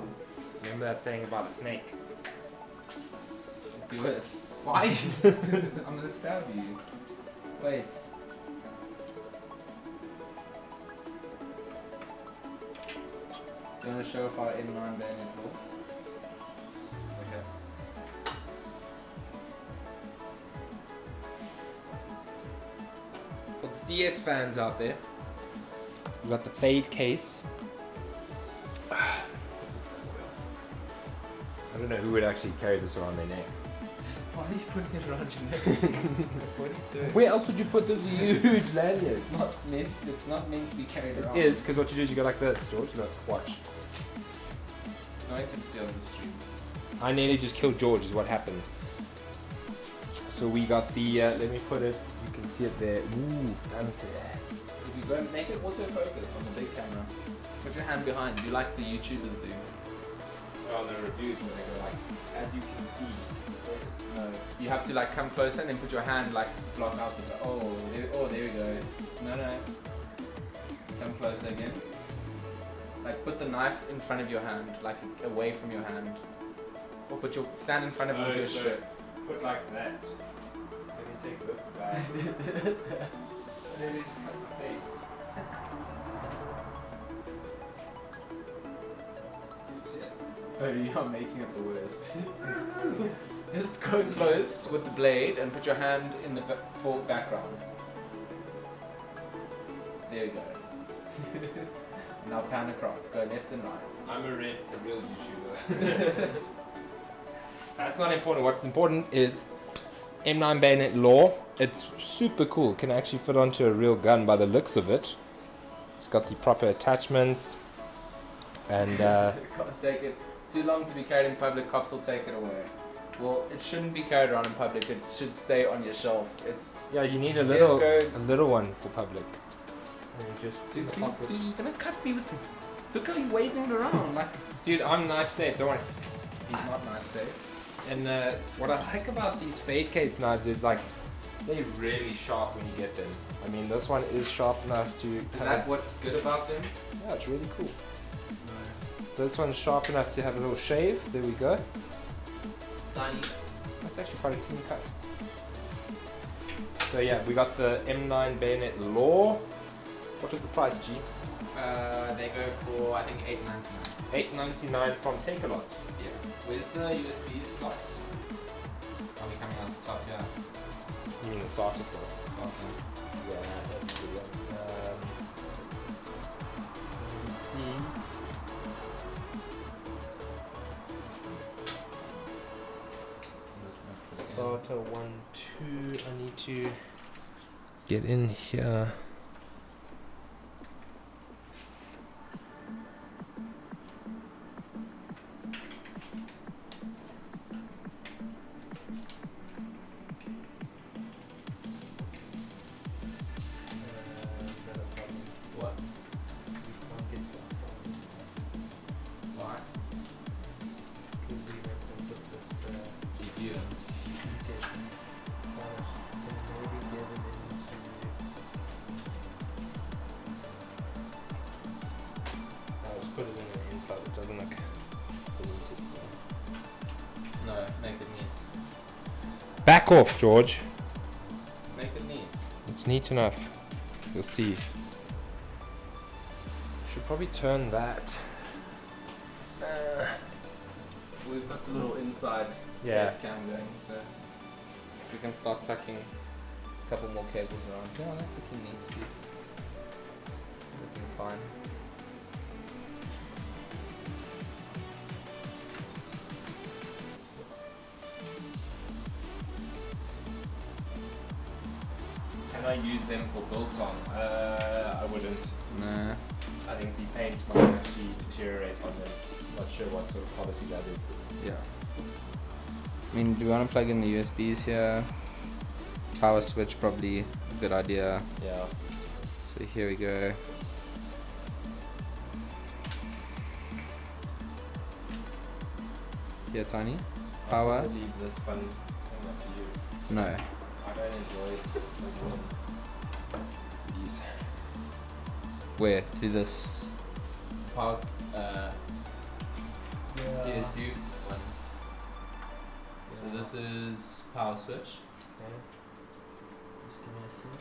Remember that saying about a snake? Do it. Why? I'm gonna stab you. Wait. Do you want to show off our M9 bayonet ball? Okay. For the CS fans out there, we got the fade case. I don't know who would actually carry this around their neck. Why are you putting it around your neck? What are you doing? Where else would you put this huge lanyard? It's not meant to be carried around. It is, because what you do is you go like this, George. You go, watch. No one can see on the stream. I nearly just killed George is what happened. So we got the, let me put it, you can see it there. Ooh, fancy. If you go make it autofocus on the big camera. Put your hand behind, do like the YouTubers do. Oh, the reviews when they go like, as you can see. No, you have to like come closer and then put your hand like to block out the. Oh, there we go. No. Come closer again. Like put the knife in front of your hand, like away from your hand. Or stand in front of it with your shirt. Put like that. Let me take this back. And then they just cut my face. Oh, you're making it the worst. Just go close with the blade and put your hand in the full background. There you go. Now pan across, go left and right. I'm a real YouTuber. That's not important. What's important is M9 bayonet law. It's super cool. Can actually fit onto a real gun by the looks of it. It's got the proper attachments. And can't take it too long to be carried in public. Cops will take it away. Well, it shouldn't be carried around in public. It should stay on your shelf. It's yeah, you need a CSGO. little one for public. Dude, you're gonna cut me with. Look how you're waving it around. Like, dude, I'm knife safe. Don't worry. he's not knife safe. And what I like about these fade case knives is like they're really sharp when you get them. I mean, this one is sharp enough to. Is that what's good about them? Yeah, it's really cool. This one's sharp enough to have a little shave. There we go. Tiny. That's actually quite a clean cut. So yeah, we got the M9 bayonet law. What was the price, G? They go for I think $8.99. $8.99 from Takealot. Yeah. Where's the USB slots? Are we coming out the top? Yeah. You mean the SATA slots? Awesome. Yeah, that's a good one. Let me see. SATA 1, 2. I need to get in here. What? Why? GPU. No, make it neat. Back off, George. Make it neat. It's neat enough. You'll see. Should probably turn that. We've got the little inside Yeah. face cam going, so we can start tucking a couple more cables around. Yeah, that's looking neat, Steve. Looking fine. Can I use them for bolt-on? I wouldn't. Nah. I think the paint might actually deteriorate on them. Not sure what sort of quality that is. Yeah. I mean, do we want to plug in the USBs here? Power switch, probably a good idea. Yeah. So here we go. Here, Tiny. Power. I'm gonna leave this fun thing up to you. No. I don't enjoy these. Where? Through this Power. ASU ones. So this is power switch. Okay. Just give me a sec.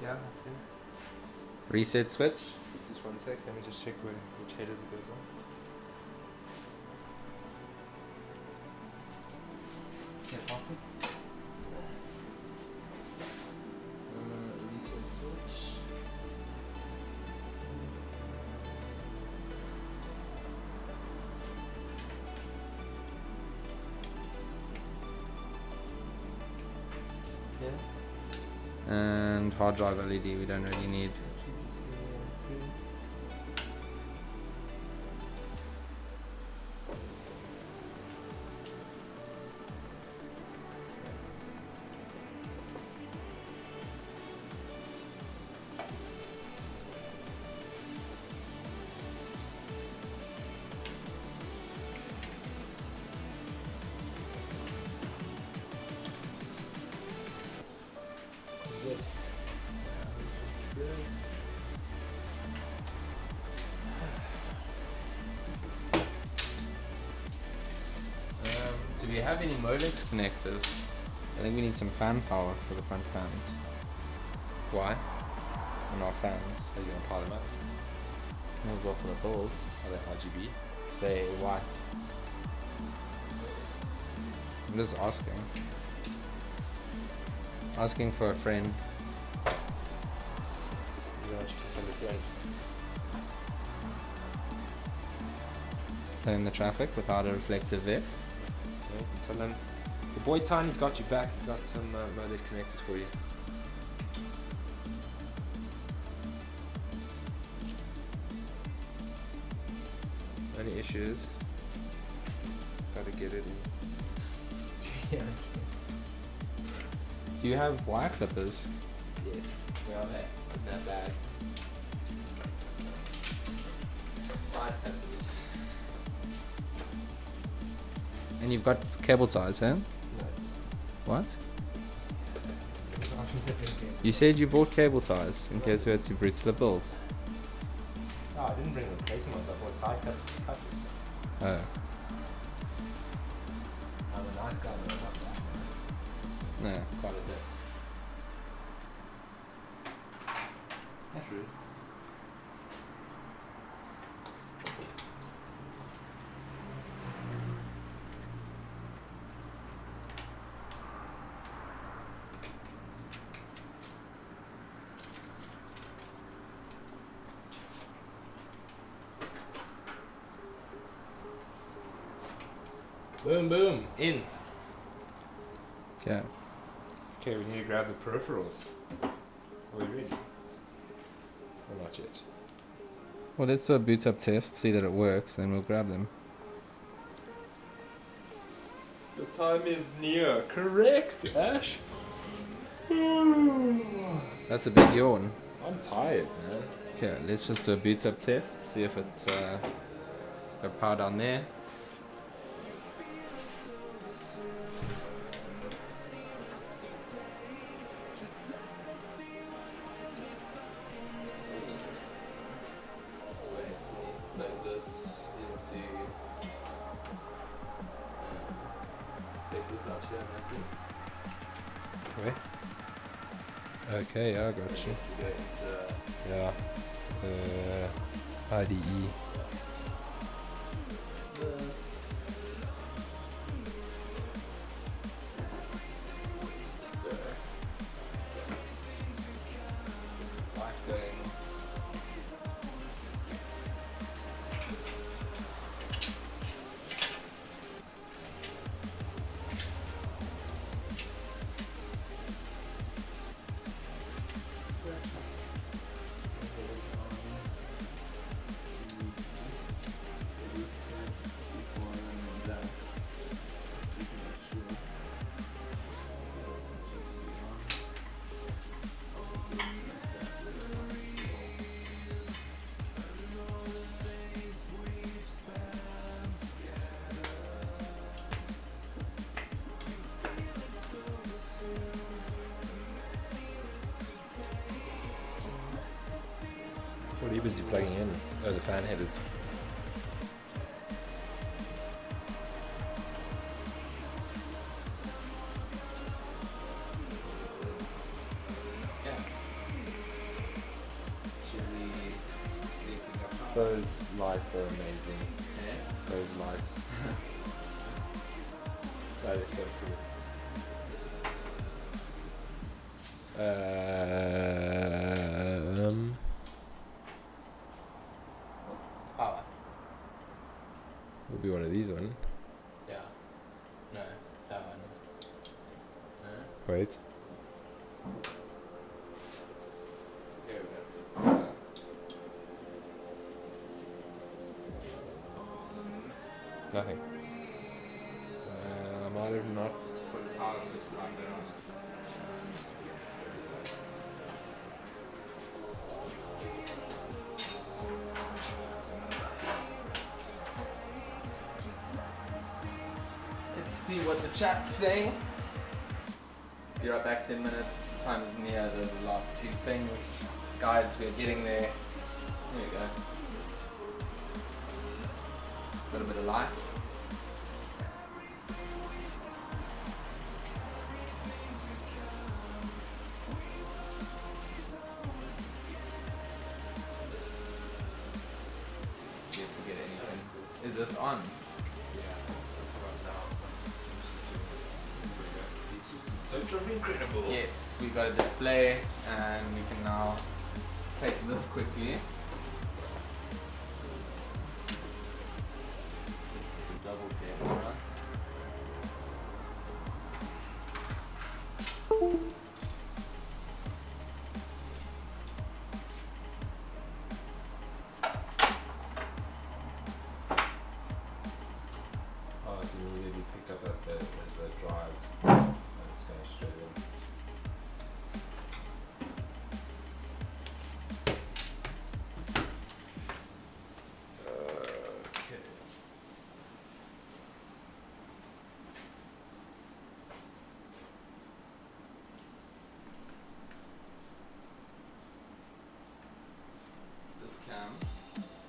Yeah, that's it. Reset switch. Just one sec, let me just check which headers it goes on. Yeah, awesome. Reset switch. Yeah. And hard drive LED we don't really need. Do we have any Molex connectors? I think we need some fan power for the front fans. Why? On our fans. Are you gonna power them up? May as well for the build. Are they RGB? They white. I'm just asking. Asking for a friend. You know what you can tell your friend. Play in the traffic without a reflective vest. Yeah, you can tell them. The boy Tiny's got you back. He's got some Molex connectors for you. Only issues. Gotta get it in. Yeah. Do you have wire clippers? Yes. Well, not that bad. Side cutters. And you've got cable ties, huh? No. What? You said you bought cable ties in case you had to bridge the build. Oh, I didn't bring replacements. I bought side cutters. Oh. I'm a nice guy, but I'm not that. No. Quite a bit. That's rude. Boom, boom, in. Okay. Okay, we need to grab the peripherals. Are we ready? Or not yet? Well, let's do a boot up test, see that it works, then we'll grab them. The time is near. Correct, Ash. That's a big yawn. I'm tired, man. Okay, let's just do a boot up test, see if it's got power down there. Where? Okay, I got you. Yeah. IDE. What are you busy plugging in? Oh, the fan headers. Yeah. Should we see if we got Those lights are amazing. Yeah. Those lights. That is so cool. Power. Will be one of these one. Yeah. No, that one. Wait. Here we go. Nothing. I might have not. Put the power switch like that on. Let's see what the chat's saying. Be right back, 10 minutes. The time is near. Those are the last two things. Guys, we're getting there. There we go. A little bit of life. See if we get anything. Is this on? So incredible. Yes, we got a display and we can now take this quickly. The double cable, right? Oh, so you really picked up at the drive. That's going straight in. Okay. This cam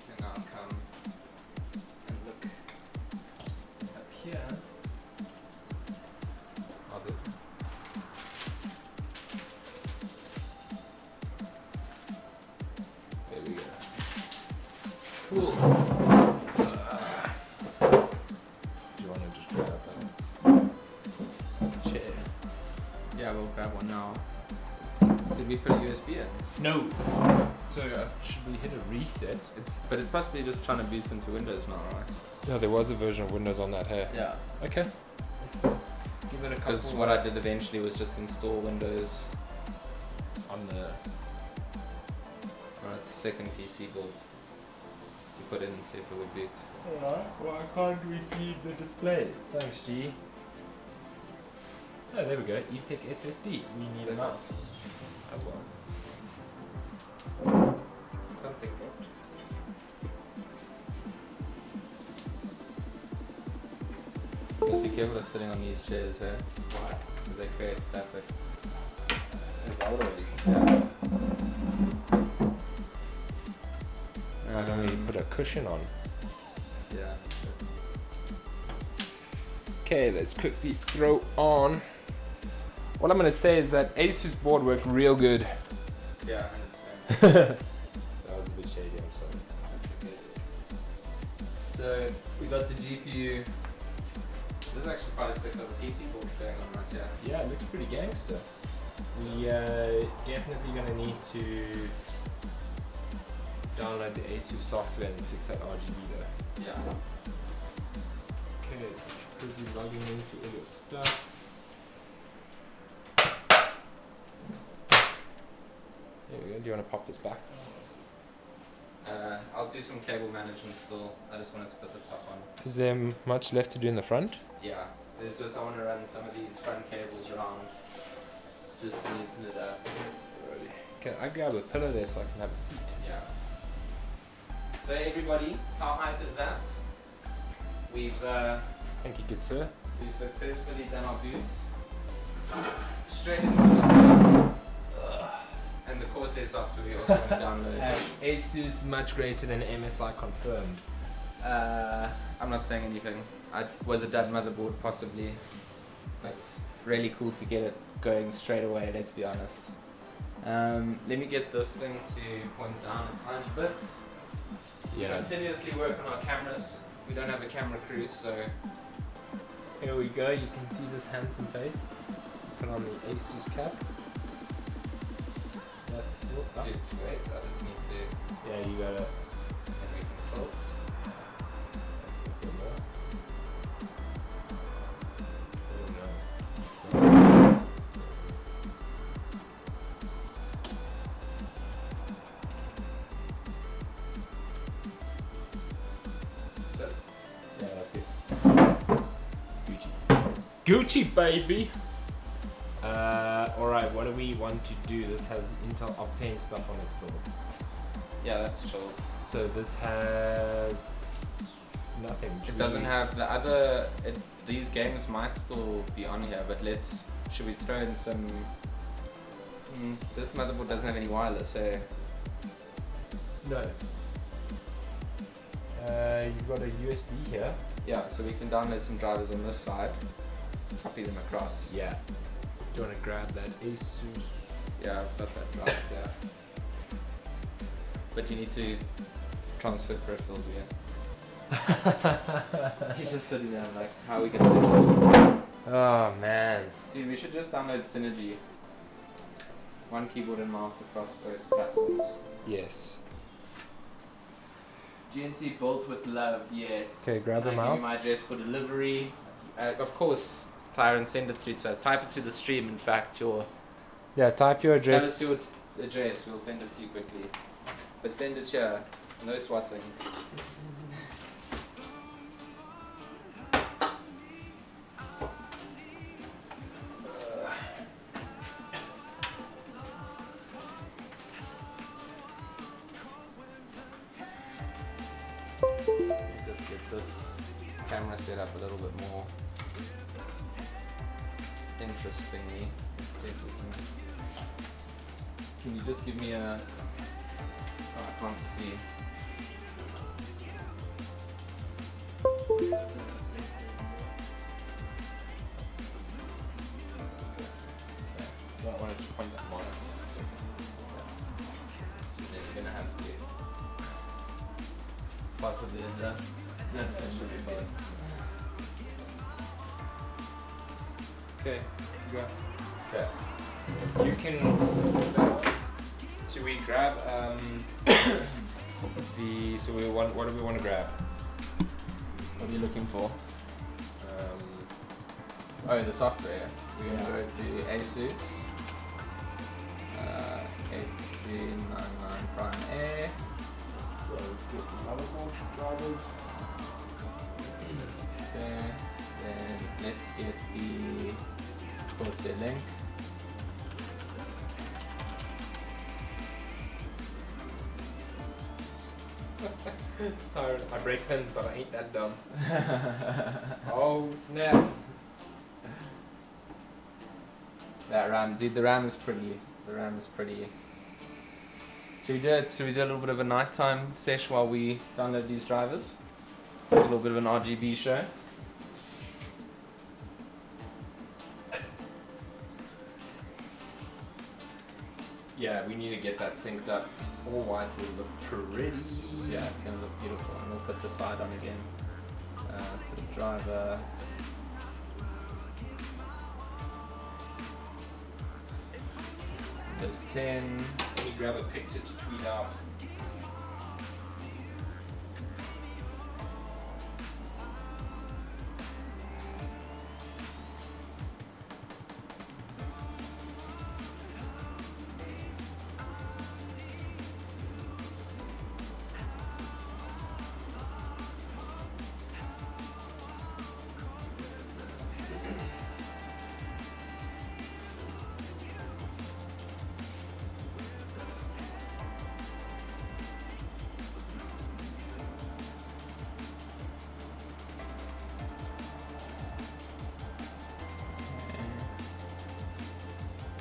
can now come and look up here. I'll do it. There we go. Cool. Do you want to just grab that chair? Yeah, we'll grab one now. Did we put a USB in? No. So should we hit a reset? But it's possibly just trying to boot into Windows now, right? Yeah, there was a version of Windows on that here. Yeah. Okay. Let's give it a couple. Because what I did eventually was just install Windows on the. on its second PC build to put in and see if it would boot. Alright, why can't we see the display? Thanks, G. Oh, there we go. Evetech SSD. We need a mouse as well. Something dropped. Just be careful of sitting on these chairs, eh? Why? Because they create static. There's always. Why don't we put a cushion on? Yeah. Okay, let's quickly throw on What I'm gonna say is that ASUS board worked real good. Yeah, 100%. That was a bit shady, I'm sorry. So we got the GPU. This is actually quite a sick little PC board going on right here. Yeah, it looks pretty gangster. We definitely gonna need to download the ASUS software and fix that RGB though. Yeah. Okay, it's busy logging into all your stuff. There we go. Do you want to pop this back? I'll do some cable management still. I just wanted to put the top on. Is there much left to do in the front? Yeah, there's just I want to run some of these front cables around just to neaten it up. Can I grab a pillow there so I can have a seat? Yeah. So everybody, how hype is that? We've Thank you, good sir. successfully done our boots. Straight into the boots. And the Corsair software we also want to download. ASUS much greater than MSI confirmed. I'm not saying anything. I was a dud motherboard possibly. But it's really cool to get it going straight away, let's be honest. Let me get this thing to point down a tiny bit. We continuously work on our cameras. We don't have a camera crew, so here we go. You can see this handsome face. Put on the ASUS cap. That's dude, wait, I just need to. Yeah, you gotta. And we can tilt. Gucci, baby! Alright, what do we want to do? This has Intel Optane stuff on it still. Yeah, that's chilled. So this has nothing. It doesn't have the other. These games might still be on here, but should we throw in some? This motherboard doesn't have any wireless, eh? No. You've got a USB here. Yeah, so we can download some drivers on this side, copy them across. Yeah. Do you want to grab that ASUS? Yeah, I've got that drive, yeah. But you need to transfer peripherals again. You're just sitting there like, how are we gonna do this? Oh man. Dude, we should just download Synergy. One keyboard and mouse across both platforms. Yes. GNC built with love, yes. Okay, grab the mouse. Give you my address for delivery. Of course, Tyron, send it through to us. Type it to the stream, in fact. Yeah, type your address. Tell us your address, we'll send it to you quickly. But send it here. No swatting. Just get this camera set up a little bit more interestingly. Let's see if we can you just give me a... Oh, I can't see. Don't want to point that more. Then you're gonna have to possibly adjust. That should be fine. Okay, go. Okay. You can. Should we grab the? So we want. What do we want to grab? What are you looking for? Oh, the software. We're going to go to ASUS 8399 Prime Air. So let's get the motherboard drivers. Okay, then let's get the Corsair link. Tired. I break pins, but I ain't that dumb. Oh snap! That RAM, dude, the RAM is pretty. The RAM is pretty. Should we do a little bit of a nighttime sesh while we download these drivers? A little bit of an RGB show. Yeah, we need to get that synced up. All white will look pretty. Yeah, it's gonna look beautiful. And we'll put the side on again. So driver. There's 10. Let me grab a picture to tweet out.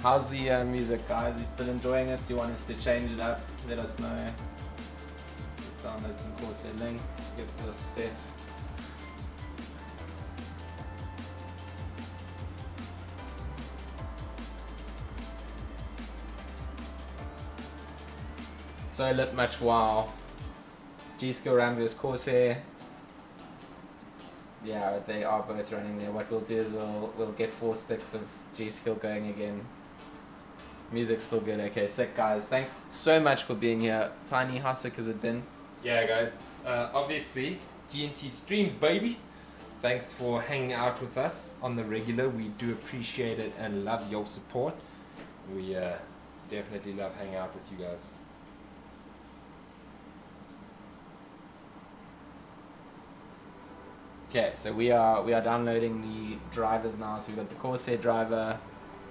How's the music, guys? You still enjoying it? Do you want us to change it up? Let us know. Let's just download some Corsair links, get this step. So lit much, wow. G-Skill RAM vs Corsair. Yeah, they are both running there. What we'll do is we'll get 4 sticks of G-Skill going again. Music's still good. Okay, sick, guys. Thanks so much for being here. Tiny, how sick has it been? Yeah, guys. Obviously, G&T streams, baby. Thanks for hanging out with us on the regular. We do appreciate it and love your support. We definitely love hanging out with you guys. Okay, so we are downloading the drivers now. So we've got the Corsair driver.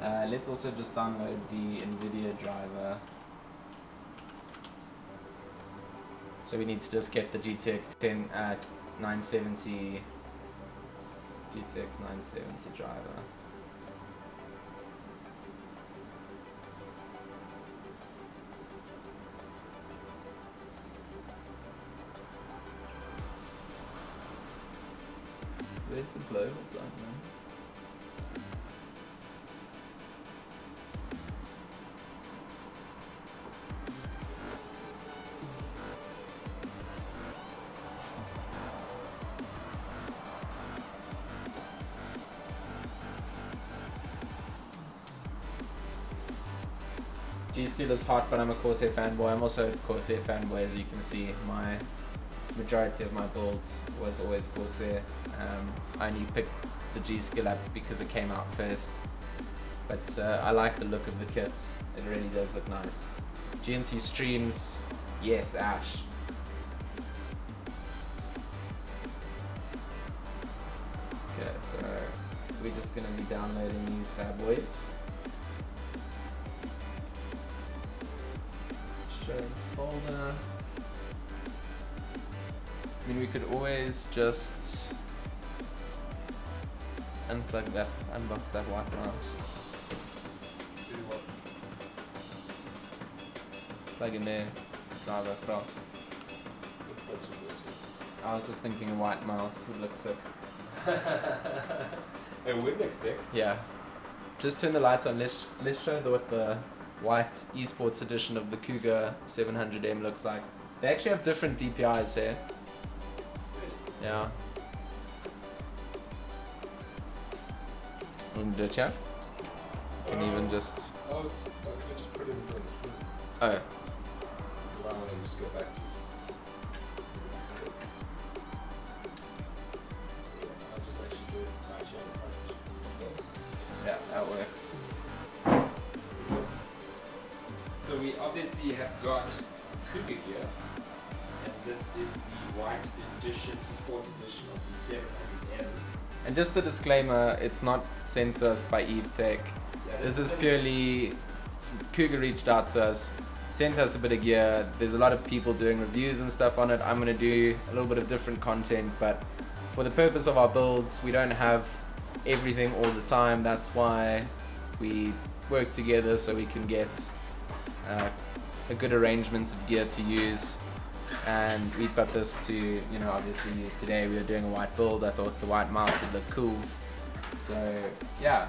Let's also just download the NVIDIA driver. So we need to just get the GTX 970 driver. Where's the global side, man? G-Skill is hot, but I'm a Corsair fanboy. I'm also a Corsair fanboy, as you can see. My majority of my builds was always Corsair. I only picked the G-Skill up because it came out first. But I like the look of the kit. It really does look nice. G&T streams, yes, Ash. Okay, so we're just going to be downloading these bad boys. Show folder. I mean, we could always just unplug that, unbox that white mouse. Do what? Plug in there, drive across. It's such a good. I was just thinking a white mouse would look sick. It would look sick. Yeah. Just turn the lights on. Let's show what the white esports edition of the Cougar 700M looks like. They actually have different DPIs here. Yeah. And do it, yeah? Can even just. Oh, it's, okay, just put it in the display. Oh. Why don't I just go back to I'll just actually do it by channel. Yeah, that works. So we obviously have got some Cougar gear, and this is the white edition, esports edition of the 700M. And just a disclaimer, it's not sent to us by Evetech. Yeah, This is purely, Cougar reached out to us, sent us a bit of gear. There's a lot of people doing reviews and stuff on it. I'm going to do a little bit of different content, but for the purpose of our builds, we don't have everything all the time. That's why we work together so we can get a good arrangement of gear to use. And we've got this to, you know, obviously use today. We were doing a white build. I thought the white mouse would look cool. So yeah,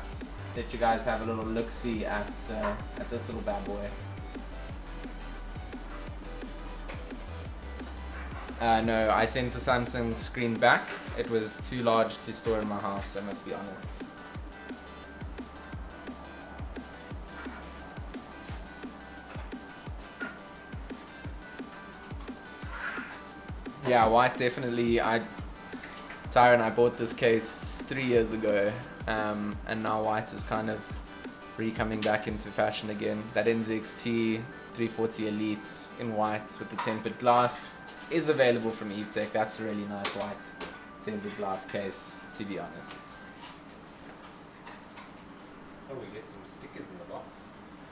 let you guys have a little look-see at this little bad boy. No, I sent the Samsung screen back. It was too large to store in my house, I must be honest. Yeah, white definitely. Tyra and I bought this case 3 years ago, and now white is kind of coming back into fashion again. That NZXT 340 Elite in white with the tempered glass is available from Evetech. That's a really nice white tempered glass case, to be honest. Oh, we get some stickers in the box.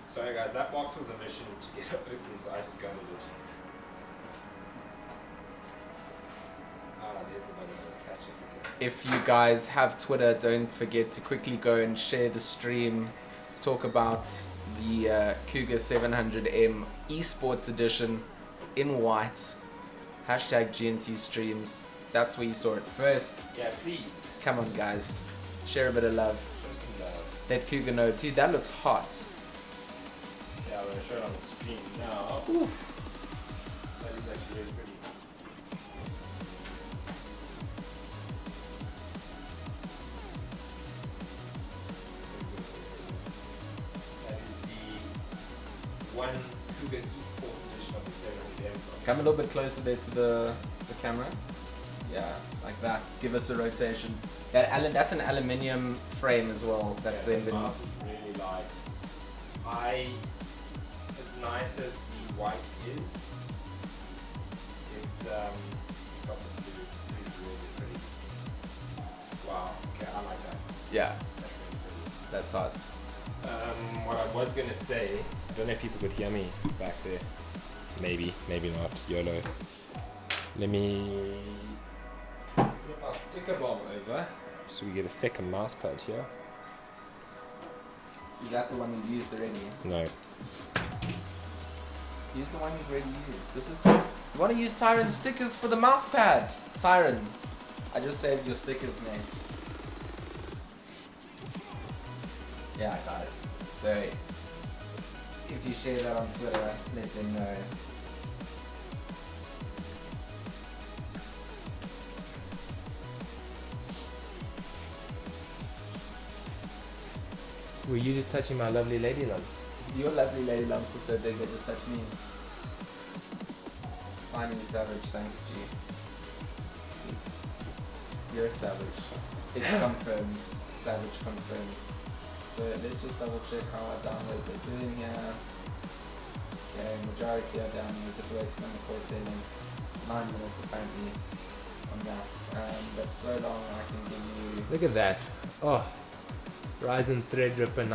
Sorry guys, that box was a mission to get it open, so I just gutted it. There's the button I was catching. Okay. If you guys have Twitter, don't forget to quickly go and share the stream. Talk about the Cougar 700M Esports Edition in white. Hashtag GNT streams. That's where you saw it first. Yeah, please. Come on, guys. Share a bit of love. Show some love. Let Cougar know. Dude, that looks hot. Yeah, I'm going to show it on the screen now. Oof. That is actually really pretty. That is the one Cougar Esports Edition of the 700M. Come a little bit closer there to the camera. Yeah, like that. Give us a rotation. That's an aluminium frame as well. That's yeah, then the been. glass is really light. As nice as the white is, it's got the blue. Blue's really pretty. Wow. Okay, I like that. Yeah, That's really pretty. that's hot. What I was gonna say, I don't know if people could hear me back there. Maybe, maybe not. YOLO. Let me flip our sticker bomb over so we get a second mouse pad here. Is that the one you used already? No. Use the one you've already used. This is you want to use Tyron's stickers for the mouse pad. Tyron, I just saved your stickers, mate. Yeah, guys. So, if you share that on Twitter, let them know. Were you just touching my lovely lady lumps? Your lovely lady lumps are so big they just touch me. Finally savage, thanks G. You're a savage. It's confirmed. Savage confirmed. So let's just double check how our downloads are doing here. Okay, majority are down. We're just waiting on the call setting. 9 minutes apparently on that. But so long I can give you. Look at that. Oh. Ryzen Threadripper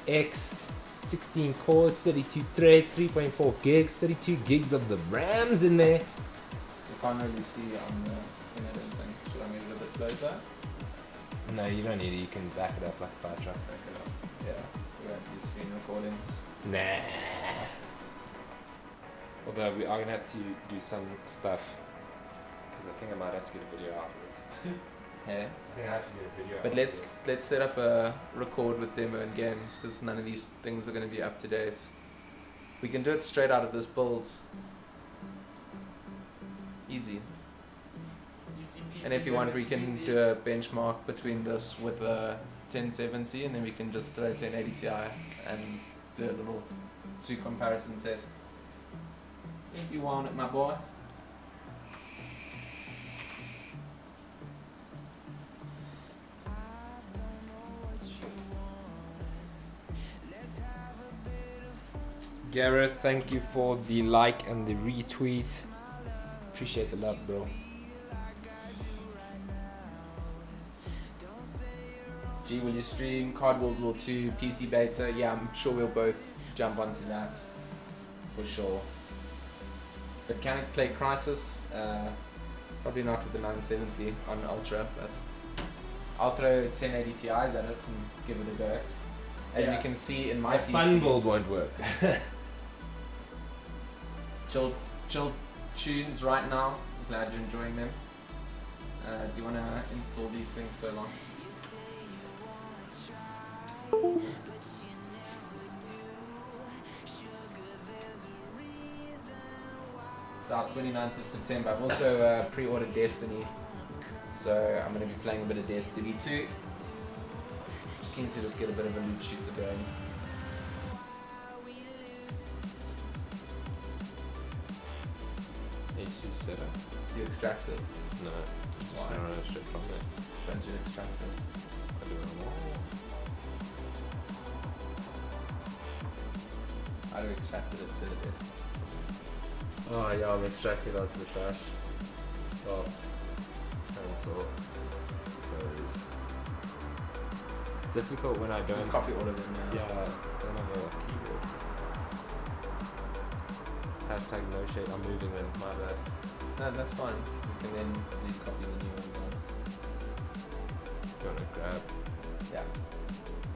1950X, 16 cores, 32 threads, 3.4 gigs, 32 gigs of the RAMs in there. You can't really see on the thing, I don't think. Should I move it a bit closer? No, you don't need it. You can back it up like a fire truck. Back it up. Yeah, we have these screen recordings. Nah. Although we are going to have to do some stuff because I think I might have to get a video afterwards. Yeah. I think I have to get a video. But let's set up a record with demo and games because none of these things are going to be up to date. We can do it straight out of this build. Easy. Easy peasy, And if you want, we lemon can squeezy. do a benchmark between this with a 1070 and then we can just throw 1080 Ti and do a little 2 comparison test. If you want it, my boy. Gareth, thank you for the like and the retweet. Appreciate the love, bro. G, will you stream Card World War 2 PC beta? Yeah, I'm sure we'll both jump onto that for sure. But can it play Crisis? Probably not with the 970 on Ultra, but I'll throw 1080 Ti's at it and give it a go. As you can see in my The PC, fun build won't work. chill tunes right now. I'm glad you're enjoying them. Do you want to install these things so long? It's out 29th of September. I've also pre-ordered Destiny, so I'm going to be playing a bit of Destiny too. Keen to just get a bit of a loot shooter going. ASUS setup. You extract it? No. Why? I don't know straight from there. Don't you extract it? I do it all. How do you extract it to the Destiny? Oh yeah, I'm extracting out to the trash. Stop. Cancel. Close. It's difficult when I don't. Just copy all of them now. Yeah, I don't have a keyboard. Hashtag no shade, I'm moving them, my bad. No, that's fine. You can then please copy the new ones on. Do you want to grab? Yeah.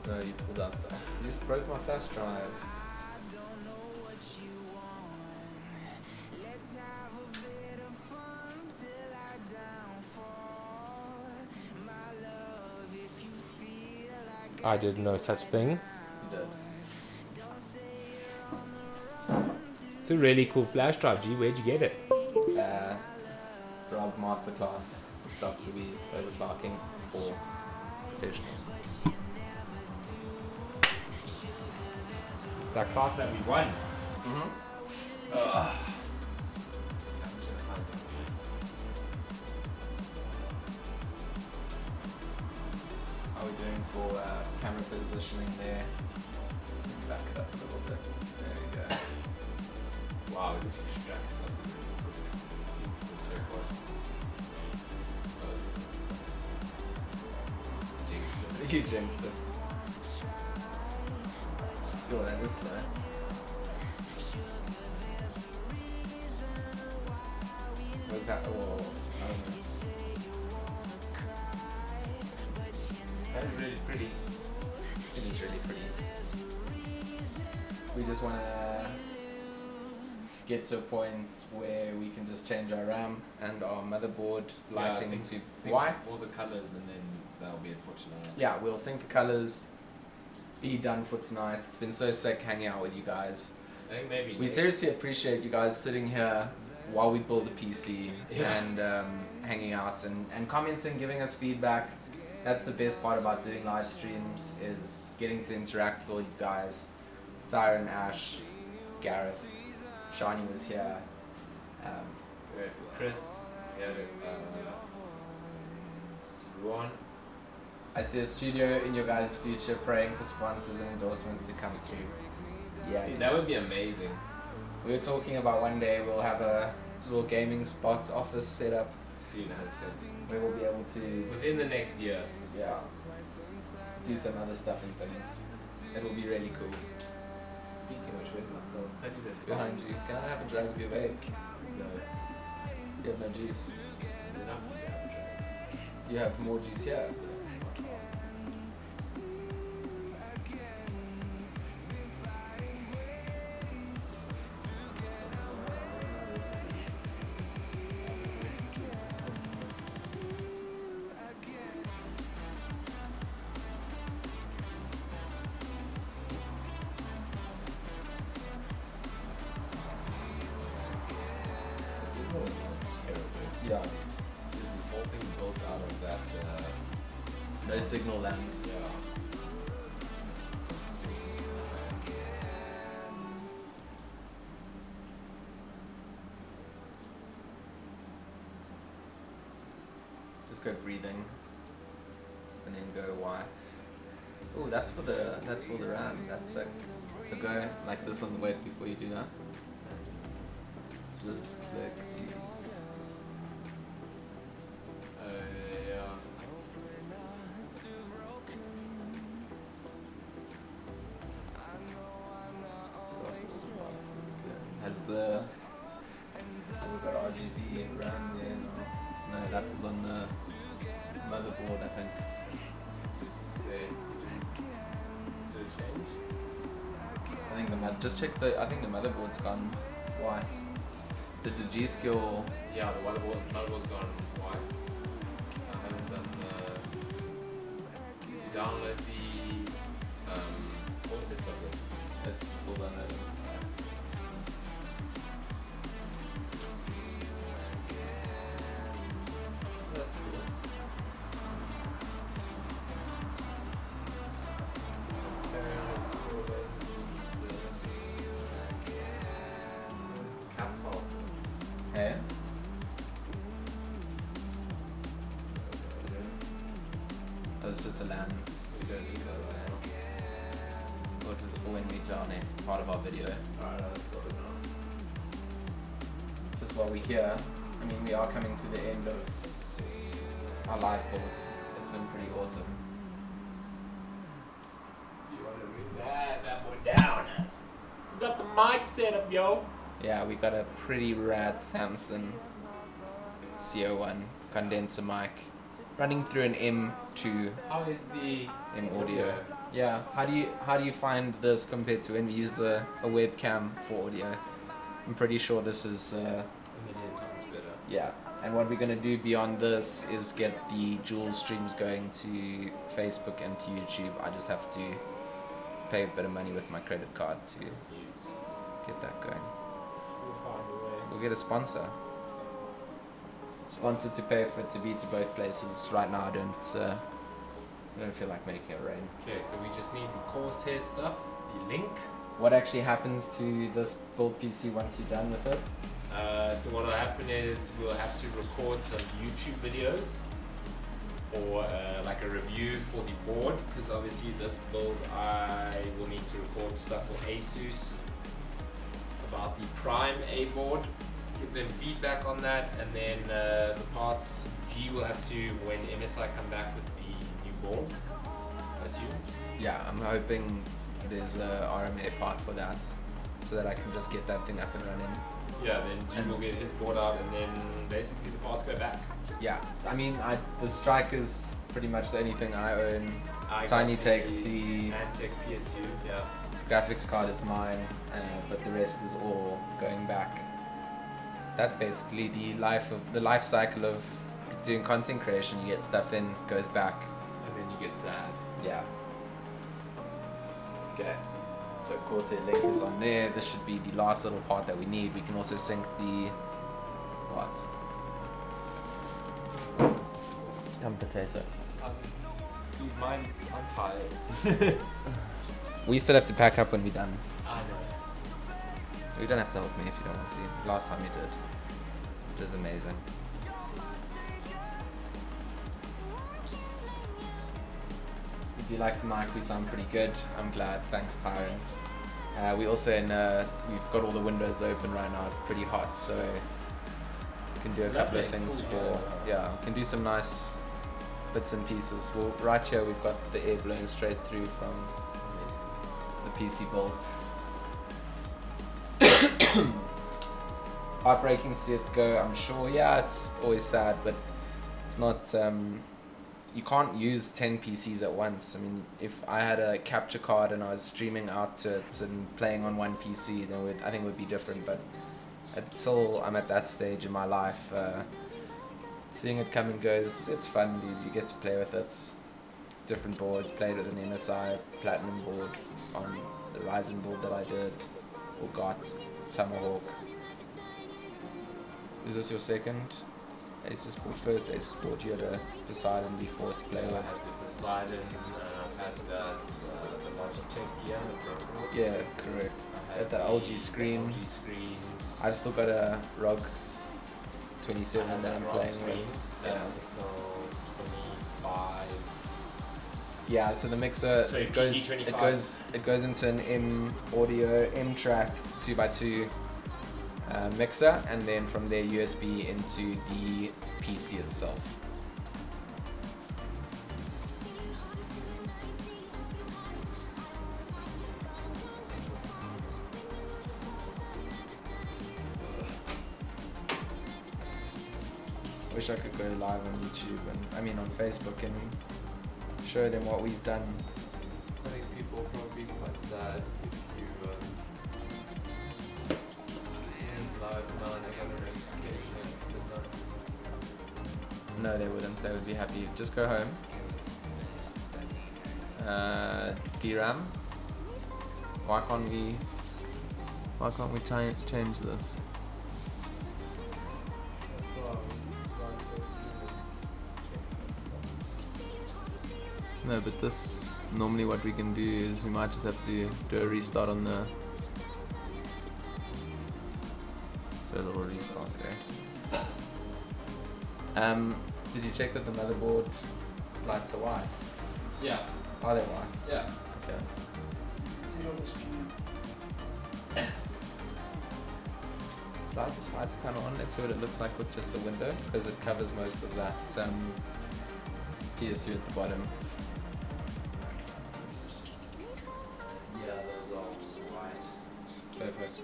No, you pulled out the. You just broke my flash drive. I did no such thing. You did. It's a really cool flash drive, G. Where'd you get it? Rob Masterclass, Dr. Wee's overclocking for professionals. That class that we won. How are we doing for camera positioning there? Back it up a little bit. There we go. Wow, it extracts stuff. Instant checkpoint. You jinxed it. Yo, that is slow. What's that? Whoa, I don't know. That is really pretty. It is really pretty. We just want to get to a point where we can just change our RAM and our motherboard lighting to white. All the colors, and then that'll be it for tonight. Yeah, we'll sync the colors. Be done for tonight. It's been so sick hanging out with you guys. I think maybe We seriously appreciate you guys sitting here while we build a PC and hanging out and commenting, giving us feedback. That's the best part about doing live streams, is getting to interact with all you guys. Tyron, Ash, Gareth, Shani was here. Chris, Ruan. I see a studio in your guys' future, praying for sponsors and endorsements to come through. Yeah, Dude, that would be amazing. we were talking about one day we'll have a little gaming spot office set up Dude, 100%. where we'll be able to, Within the next year. yeah, do some other stuff and things. It will be really cool. Speaking of which, where's my son? Send you that Behind you, can I have a drag of your vape? No. You have no juice. There's enough of that. Do you have more juice here? Yeah. Is this whole thing built out of that? No signal land. Yeah. Just go breathing, and then go white. Oh, that's for the RAM. That's sick. So go like this on the weight before you do that. Just click these. Yeah. Cross all the bars. Okay. Has the we've got RGB RAM there? No, that was on the motherboard, I think. Did it change? I think just check the. I think the motherboard's gone white. Did the G skill? Yeah, the motherboard's gone white. I haven't done the. Did you download the offset of it? It's still done it. into our next part of our video. Alright, let's stop it now. Just while we're here, I mean, we are coming to the end of our live builds. It's been pretty awesome. You want to bring that boy down? We got the mic set up, yo. Yeah, we got a pretty rad Samsung CO1 condenser mic running through an M2 How is the M audio. Yeah, how do you find this compared to when we use a webcam for audio? I'm pretty sure this is a million times better. yeah. And what we're gonna do beyond this is get the dual streams going to Facebook and to YouTube. I just have to pay a bit of money with my credit card to get that going. We'll find a way. We'll get a sponsor. Sponsor to pay for it to be to both places. Right now I don't feel like making it rain. Okay, so we just need the Corsair stuff, the link. What actually happens to this build PC once you're done with it? So what will happen is we'll have to record some YouTube videos or like a review for the board, because obviously this build I will need to record stuff for ASUS about the Prime A board, give them feedback on that, and then the parts G will have to, when MSI come back with the new board, I assume. Yeah, I'm hoping there's a RMA part for that, so that I can just get that thing up and running. Yeah, then G will get his board out, and then basically the parts go back. Yeah, I mean, the Strike is pretty much the only thing I own. Tiny takes the Antec PSU, yeah. graphics card is mine, but the rest is all going back. That's basically the life cycle of doing content creation. You get stuff in, goes back, And then you get sad. yeah. Okay, so of course the link is on there. This should be the last little part that we need. We can also sync the what? Potato. Dude, mine, I'm tired. We still have to pack up when we're done. I know. You don't have to help me if you don't want to. Last time you did. It was amazing. Do you like the mic? We sound pretty good. I'm glad. Thanks, Tyron. We also we've got all the windows open right now. It's pretty hot, so we can do a couple of things for yeah. We can do some nice bits and pieces. Well, right here we've got the air blowing straight through from the PC build. Heartbreaking to see it go, I'm sure. Yeah, it's always sad, but it's not. You can't use 10 PCs at once. I mean, if I had a capture card and I was streaming out to it and playing on one PC, then I think it would be different. But until I'm at that stage in my life, seeing it come and go, it's fun, dude. You get to play with it. Different boards, played with an MSI Platinum board on the Ryzen board that I did, or got Tomahawk. Is this your second ASUS board? First ASUS board, you had a Poseidon before to play I with. had the Poseidon, I've had the Logitech gear, the peripherals. Yeah, correct. I At the LG screen. LG screen. I've still got a ROG 27 that I'm ROG playing screen, with. the Yeah. Pixel 25. Yeah, so the mixer So it PG25. goes into an M audio M track 2x2 mixer, and then from there USB into the PC itself. Wish I could go live on YouTube and on Facebook and show them what we've done. I think people will probably be quite sad if you end live now and they're gonna notification. No, they wouldn't. They would be happy. Just go home. DRAM. Why can't we change this? No, but this, normally what we can do is we might just have to do a restart on the... So a little restart there. Did you check that the motherboard lights are white? Yeah. Are they white? Yeah. Okay. Slide the side panel on. Let's see what it looks like with just a window, because it covers most of that PSU at the bottom. Yeah, those are white. Perfect.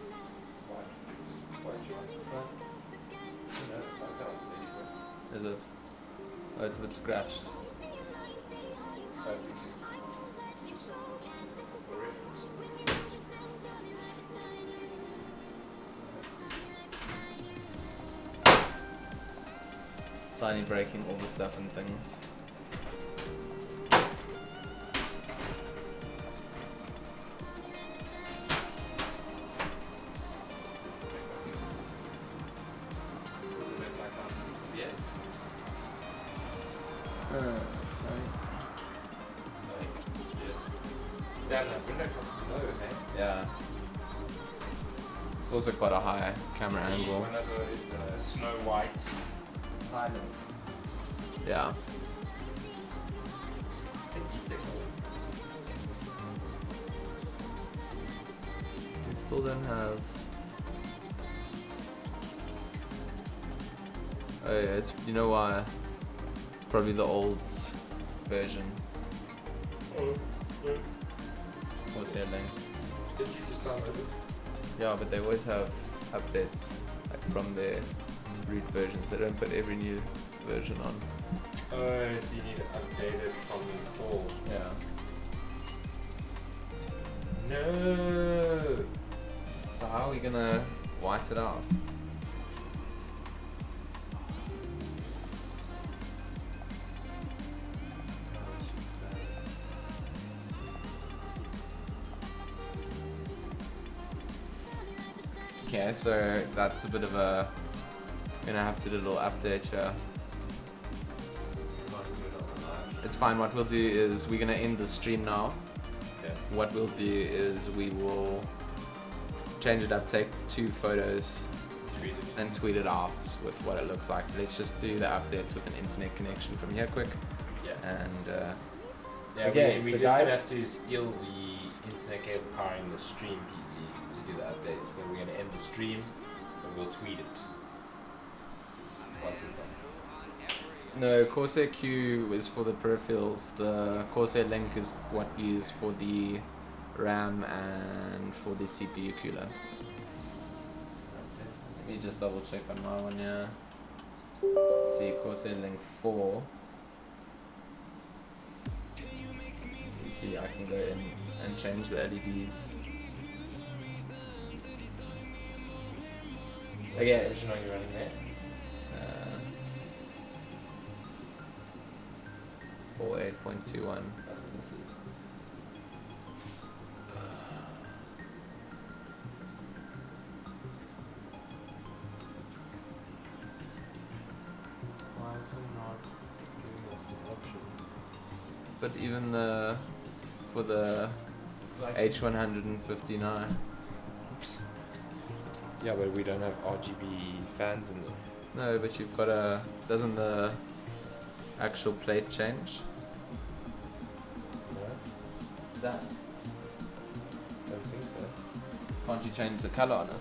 Is it? Oh, it's a bit scratched. Tiny breaking all the stuff and things. Yeah. It's also quite a high camera angle. One of those Snow White silence. Yeah. We still don't have. Oh yeah, it's, you know why? It's probably the old version. What's that link? Did you just download it? Yeah, but they always have updates like from their root versions. They don't put every new version on. Oh, so you need to update it from install. Yeah. No. So how are we gonna white it out? Okay, so that's a bit of a. Gonna have to do a little update here. It's fine. What we'll do is we're gonna end the stream now. Okay. What we'll do is we will change it up, take 2 photos, and tweet it out with what it looks like. Let's just do the updates with an internet connection from here quick. Yeah. And yeah, okay, we so just guys, gonna have to steal the internet cable powering the stream PC to do the update. So we're gonna end the stream, and we'll tweet it once it's done. no, Corsair Q is for the peripherals. The Corsair Link is what you use for the RAM and for the CPU cooler. Let me just double check on my one, yeah. See, Corsair Link 4. You see, I can go in and change the LEDs. Okay. Version are you running there? 48.21. That's what this is. Why is it not giving us an option? But even the for the H159. Oops. Yeah, but we don't have RGB fans in there. No, but you've got a. Doesn't the actual plate change? No, That. I don't think so. Can't you change the color on it?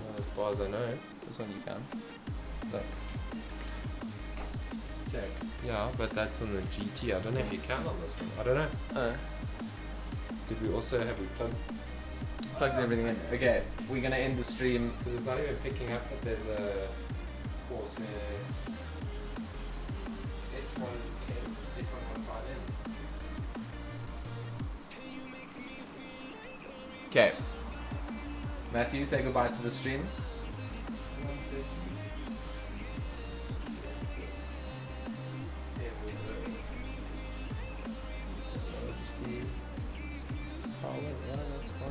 Well, as far as I know. This one you can. Look. Okay. Yeah, but that's on the GT. I don't know if you can on this one. I don't know. Oh. Did we also have we plugged? Plugged everything in. Okay, we're gonna end the stream. Because it's not even picking up that there's a Corsair H110, H115 in. Okay. Matthew, say goodbye to the stream.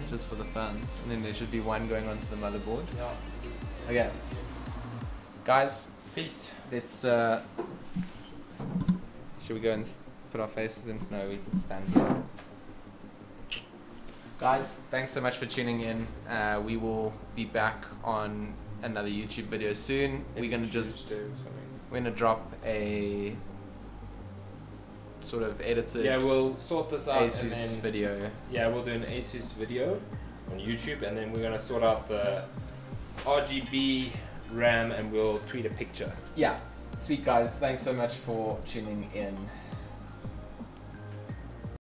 Just for the fans, and then there should be one going onto the motherboard. Yeah. Okay, guys, Peace. let's. Should we go and put our faces in? No, we can stand here. Guys, thanks so much for tuning in. We will be back on another YouTube video soon. We're gonna drop a sort of edited. Yeah, we'll sort this out. ASUS and then, video. Yeah, we'll do an ASUS video on YouTube, and then we're gonna sort out the RGB RAM, and we'll tweet a picture. Yeah. Sweet guys, thanks so much for tuning in.